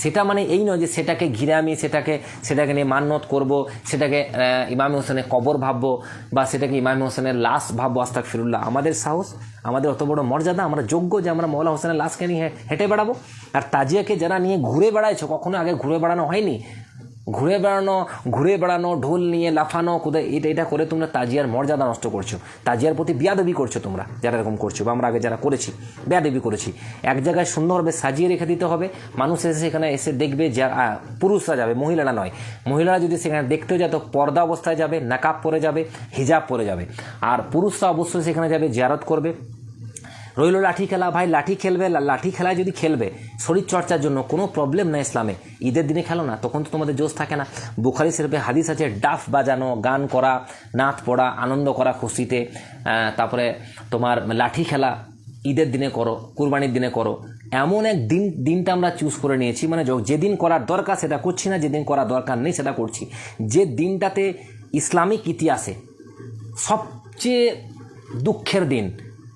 সেটা মানে এই নয় যে সেটাকে ঘিরে আমি সেটাকে নিয়ে মান্নত করব, সেটাকে ইমাম হোসেনের কবর ভাববো, বা সেটাকে ইমাম হোসেনের লাশ ভাববো। আস্তাগফিরুল্লাহ, আমাদের সাহস, আমাদের অত বড় মর্যাদা, আমরা যোগ্য যে আমরা মওলা হোসেনের লাশকে নিয়ে হেঁটে বেড়াবো? আর তাজিয়াকে যারা নিয়ে ঘুরে বেড়াইছো, কখনো আগে ঘুরে বেড়ানো হয়নি। ঘুরে বেড়ানো, ঢোল নিয়ে লাফানো, কোথায় এটা করে তোমরা তাজিয়ার মর্যাদা নষ্ট করছো, তাজিয়ার প্রতি বেয়াদবি করছো তোমরা যারা এরকম করছো, বা আমরা আগে যারা করেছি বেয়াদবি করেছি। এক জায়গায় সুন্দরভাবে সাজিয়ে রেখে দিতে হবে, মানুষ এসে সেখানে এসে দেখবে, যা পুরুষরা যাবে, মহিলারা নয়। মহিলারা যদি সেখানে দেখতেও যায় তো পর্দা অবস্থায় যাবে, নাকাব পরে যাবে, হিজাব পরে যাবে। আর পুরুষরা অবশ্যই সেখানে যাবে, জিয়ারত করবে। রইল লাঠি খেলা, ভাই লাঠি খেলবে, লাঠি খেলায় যদি খেলবে শরীর চর্চার জন্য, কোনো প্রবলেম না ইসলামে। ঈদের দিনে খেলো না, তখন তো তোমাদের জোশ থাকে না। বুখারী শরীফে হাদিস আছে, ডাফ বাজানো, গান করা, নাচ পড়া, আনন্দ করা খুশিতে। তারপরে তোমার লাঠি খেলা ঈদের দিনে করো, কুরবানির দিনে করো। এমন এক দিনটা আমরা চুজ করে নিয়েছি, মানে যেদিন করার দরকার সেটা করছি না, যেদিন করার দরকার নেই সেটা করছি। যে দিনটাতে ইসলামিক ইতিহাসে সবচেয়ে দুঃখের দিন,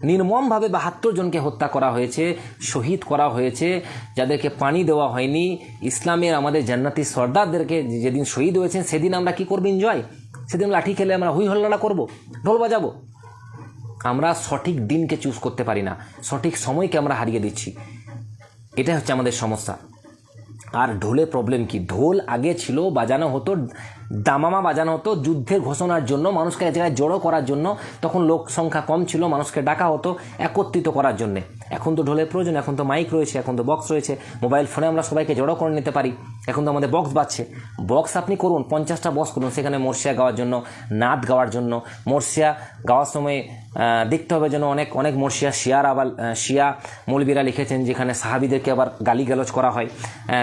নির্মমভাবে 72 জনকে হত্যা করা হয়েছে, শহীদ করা হয়েছে, যাদেরকে পানি দেওয়া হয়নি, ইসলামের আমাদের জান্নাতি সর্দারদেরকে যেদিন শহীদ হয়েছেন, সেদিন আমরা কি করবো? এনজয়। সেদিন লাঠি খেলে আমরা হুই হল্লাটা করবো, ঢোল বাজাবো। আমরা সঠিক দিনকে চুজ করতে পারি না, সঠিক সময়কে আমরা হারিয়ে দিচ্ছি। এটাই হচ্ছে আমাদের সমস্যা। আর ঢোলে প্রবলেম কি, ঢোল আগে ছিল, বাজানো হতো, দামামা বাজানো হতো যুদ্ধের ঘোষণার জন্য, মানুষকে এক জায়গায় জড়ো করার জন্য। তখন লোক সংখ্যা কম ছিল, মানুষকে ডাকা হতো একত্রিত করার জন্যে। এখন তো ঢোলের প্রয়োজন, এখন তো মাইক রয়েছে, এখন তো বক্স রয়েছে, মোবাইল ফোনে আমরা সবাইকে জড়ো করে নিতে পারি। এখন তো আমাদের বক্স বাজছে, বক্স আপনি করুন 50টা বক্স করুন, সেখানে মর্শিয়া গাওয়ার জন্য, নাত গাওয়ার জন্য। মর্শিয়া গাওয়ার সময় দেখতে হবে যেন অনেক মর্শিয়া শিয়া মৌলবীরা লিখেছেন, যেখানে সাহাবিদেরকে আবার গালিগালজ করা হয়,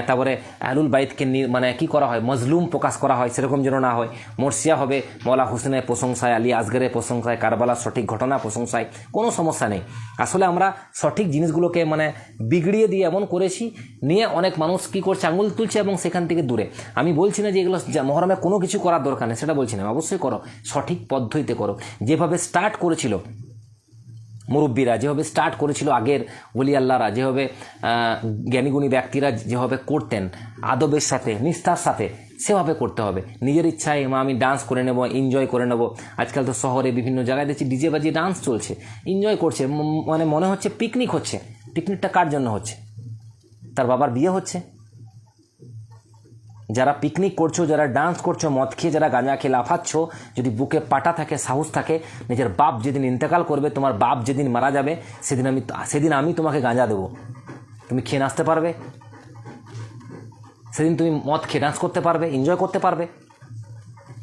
তারপরে আহলুল বাইতকে মানে কি করা হয়, মজলুম প্রকাশ করা হয়, সেরকম যেন না হয়। মর্শিয়া হবে মওলা হোসেনের প্রশংসায়, আলী আসগরের প্রশংসায়, কারবালার সঠিক ঘটনা প্রশংসায়, কোনো সমস্যা নেই। আসলে আমরা সঠিক জিনিসগুলোকে মানে বিগড়িয়ে দিয়ে এমন করেছি, নিয়ে অনেক মানুষ কি করছে, আঙুল তুলছে এবং সেখান থেকে দূরে। আমি বলছি না যে এগুলো মহরমে কোনো কিছু করার দরকার নেই, সেটা বলছি না, অবশ্যই করো, সঠিক পদ্ধতিতে করো, যেভাবে স্টার্ট করেছিল মুরব্বীরা যেভাবে স্টার্ট করেছিল, আগের ওলি আল্লাহরা যেভাবে জ্ঞানীগুণী ব্যক্তিরা যেভাবে করতেন আদবের সাথে নিষ্ঠার সাথে, সেভাবে করতে হবে। নিজের ইচ্ছায় আমি ডান্স করে নেব, এনজয় করে নেব। আজকাল তো শহরে বিভিন্ন জায়গায় দেখছি ডিজে বাজিয়ে ডান্স চলছে, এনজয় করছে, মানে মনে হচ্ছে পিকনিক হচ্ছে। পিকনিকটা কার জন্য হচ্ছে? তার বাবার বিয়ে হচ্ছে। যারা পিকনিক করছো, যারা ডান্স করছো, মদ খেয়ে যারা গাঁজা খেয়ে লাফাচ্ছ, যদি বুকে পাটা থাকে, সাহস থাকে, নিজের বাপ যেদিন ইন্তেকাল করবে, তোমার বাপ যেদিন মারা যাবে, সেদিন আমি তোমাকে গাঁজা দেবো, তুমি খেয়ে নাচতে পারবে? সেদিন তুমি মদ খেয়ে ডান্স করতে পারবে, এনজয় করতে পারবে?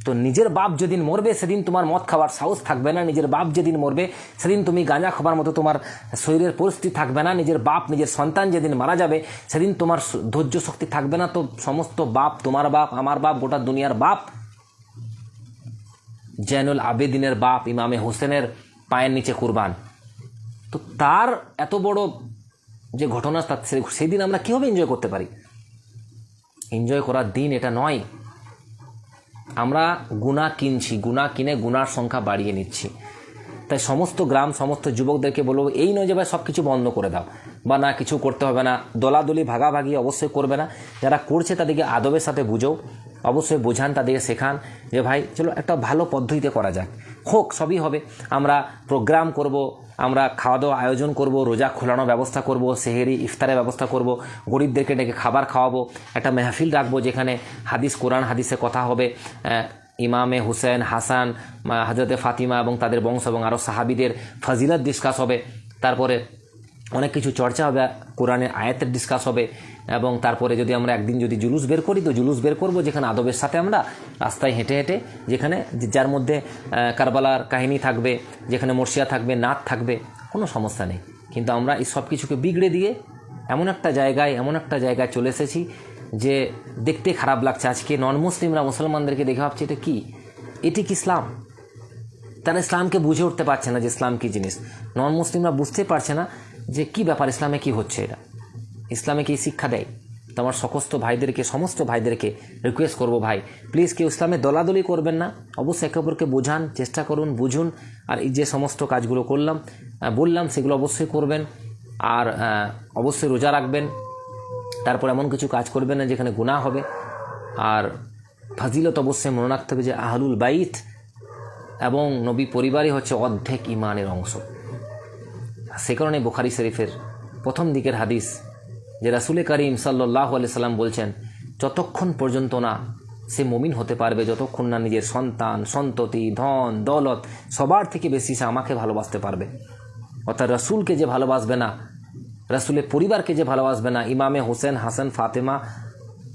তো নিজের বাপ যেদিন মরবে সেদিন তোমার মদ খাওয়ার সাহস থাকবে না। নিজের বাপ যেদিন মরবে সেদিন তুমি গাঁজা খাবার মতো তোমার শরীরের পরিস্থিতি থাকবে না। নিজের বাপ, নিজের সন্তান যেদিন মারা যাবে সেদিন তোমার ধৈর্য শক্তি থাকবে না। তো সমস্ত বাপ, তোমার বাপ, আমার বাপ, গোটা দুনিয়ার বাপ, জৈনুল আবেদিনের বাপ ইমামে হোসেনের পায়ের নিচে কুরবান। তো তার এত বড় যে ঘটনা, সেদিন আমরা কীভাবে এনজয় করতে পারি? এনজয় করার দিন এটা নয়। আমরা গুনাহ কিনছি, গুনাহ কিনে গুনার সংখ্যা বাড়িয়ে নিচ্ছি। তাই সমস্ত গ্রাম, সমস্ত যুবকদেরকে বলবো, এই নয় যে ভাই সব কিছু বন্ধ করে দাও বা না কিছু করতে হবে না, দলাদলি ভাগাভাগি অবশ্যই করবে না। যারা করছে তাদেরকে আদবের সাথে বুঝো, অবশ্যই বোঝান, তাদেরকে শেখান যে ভাই চলো একটা ভালো পদ্ধতিতে করা যাক, হোক, সবই হবে। আমরা প্রোগ্রাম করব, আমরা খাওয়া দাওয়া আয়োজন করব, রোজা খোলানোর ব্যবস্থা করব, সেহেরি ইফতারের ব্যবস্থা করব, গরিবদেরকে ডেকে খাবার খাওয়াবো, একটা মেহফিল রাখবো যেখানে হাদিস, কোরআন হাদিসে কথা হবে, ইমামে হুসেন, হাসান, হজরতে ফাতিমা এবং তাদের বংশ এবং আরও সাহাবিদের ফজিলত ডিসকাস হবে। তারপরে অনেক কিছু চর্চা হবে, কোরআনের আয়াতের ডিসকাস হবে। এবং তারপরে যদি আমরা একদিন যদি জুলুস বের করি, তো জুলুস বের করব যেখানে আদবের সাথে আমরা রাস্তায় হেঁটে হেঁটে, যেখানে যার মধ্যে কারবালার কাহিনী থাকবে, যেখানে মর্সিয়া থাকবে, নাত থাকবে, কোনো সমস্যা নেই। কিন্তু আমরা এই সব কিছুকে বিগড়ে দিয়ে এমন একটা জায়গায় চলে এসেছি যে দেখতে খারাপ লাগছে। আজকে নন মুসলিমরা মুসলমানদেরকে দেখে ভাবছে এটা কি, এটি কি ইসলাম? তারা ইসলামকে বুঝে উঠতে পারছে না যে ইসলাম কী জিনিস। নন মুসলিমরা বুঝতে পারছে না যে কি ব্যাপার, ইসলামে কি হচ্ছে, এটা ইসলামে কি শিক্ষা দেয়। তো আমার সমস্ত ভাইদেরকে রিকোয়েস্ট করবো, ভাই প্লিজ কেউ ইসলামে দলাদলি করবেন না, অবশ্যই একে অপরকে বোঝান, চেষ্টা করুন, বুঝুন। আর এই যে সমস্ত কাজগুলো বললাম সেগুলো অবশ্যই করবেন। আর অবশ্যই রোজা রাখবেন। তারপর এমন কিছু কাজ করবেন না যেখানে গুনাহ হবে। আর ফাজিলত অবশ্যই মনে রাখতে হবে যে আহলুল বাইত এবং নবী পরিবারই হচ্ছে অর্ধেক ইমানের অংশ। সে কারণে বুখারী শরীফের প্রথম দিকের হাদিস যে রাসূল করিম সাল্লাল্লাহু আলাইহি সাল্লাম বলছেন, যতক্ষণ পর্যন্ত না সে মুমিন হতে পারবে, যতক্ষণ না নিজের সন্তান, সন্ততি, ধন দৌলত সবার থেকে বেশি সে আমাকে ভালোবাসতে পারবে। অর্থাৎ রাসূলকে যে ভালোবাসবে না, রাসূলের পরিবারকে যে ভালোবাসবে না, ইমামে হোসেন, হাসান, ফাতেমা,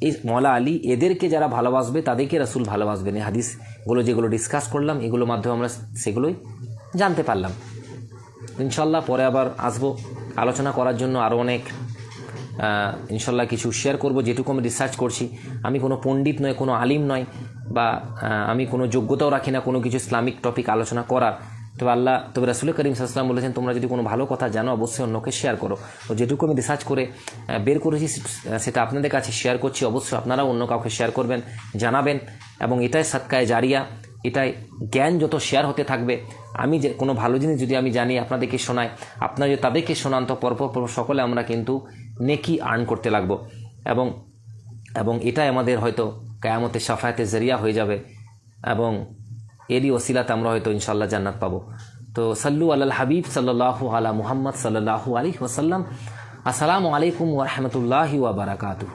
এই মওলা আলী, এদেরকে যারা ভালোবাসবে তাদেরকে রাসূল ভালোবাসবেন। এই হাদিসগুলো যেগুলো ডিসকাস করলাম, এগুলোর মাধ্যমে আমরা সেগুলোই জানতে পারলাম। ইনশাল্লাহ পরে আবার আসবো আলোচনা করার জন্য, আরও অনেক ইনশাল্লাহ কিছু শেয়ার করব যেটুকু আমি রিসার্চ করছি। আমি কোনো পণ্ডিত নয়, কোনো আলিম নয়, বা আমি কোনো যোগ্যতাও রাখি না কোনো কিছু ইসলামিক টপিক আলোচনা করার। তবে রাসূল করিম সাল্লাল্লাহু আলাইহি ওয়াসাল্লাম বলেছেন, তোমরা যদি কোনো ভালো কথা জানো অবশ্যই অন্যকে শেয়ার করো। তো যেটুকু আমি রিসার্চ করে বের করেছি সেটা আপনাদের কাছে শেয়ার করছি। অবশ্যই আপনারাও অন্য কাউকে শেয়ার করবেন, জানাবেন। এবং এটাই সাদকায়ে জারিয়া, এটাই জ্ঞান যত শেয়ার হতে থাকবে, আমি যে কোনো ভালো জিনিস যদি আমি জানি আপনাদেরকে শোনাই, আপনারা যদি তাদেরকে শোনান, তো পরপর সকলে আমরা কিন্তু নেকি আর্ন করতে লাগবো। এবং এটাই আমাদের হয়তো কিয়ামতে শাফায়াতের জরিয়া হয়ে যাবে, এবং এরই ওসিলাতে আমরা হয়তো ইনশাআল্লাহ জান্নাত পাবো। তো সাল্লু আলাল হাবিব সাল্লাল্লাহু আলা মুহাম্মদ সাল্লাল্লাহু আলাইহি ওয়াসাল্লাম। আসসালামু আলাইকুম ওয়া রাহমাতুল্লাহি ওয়া বারাকাতুহু।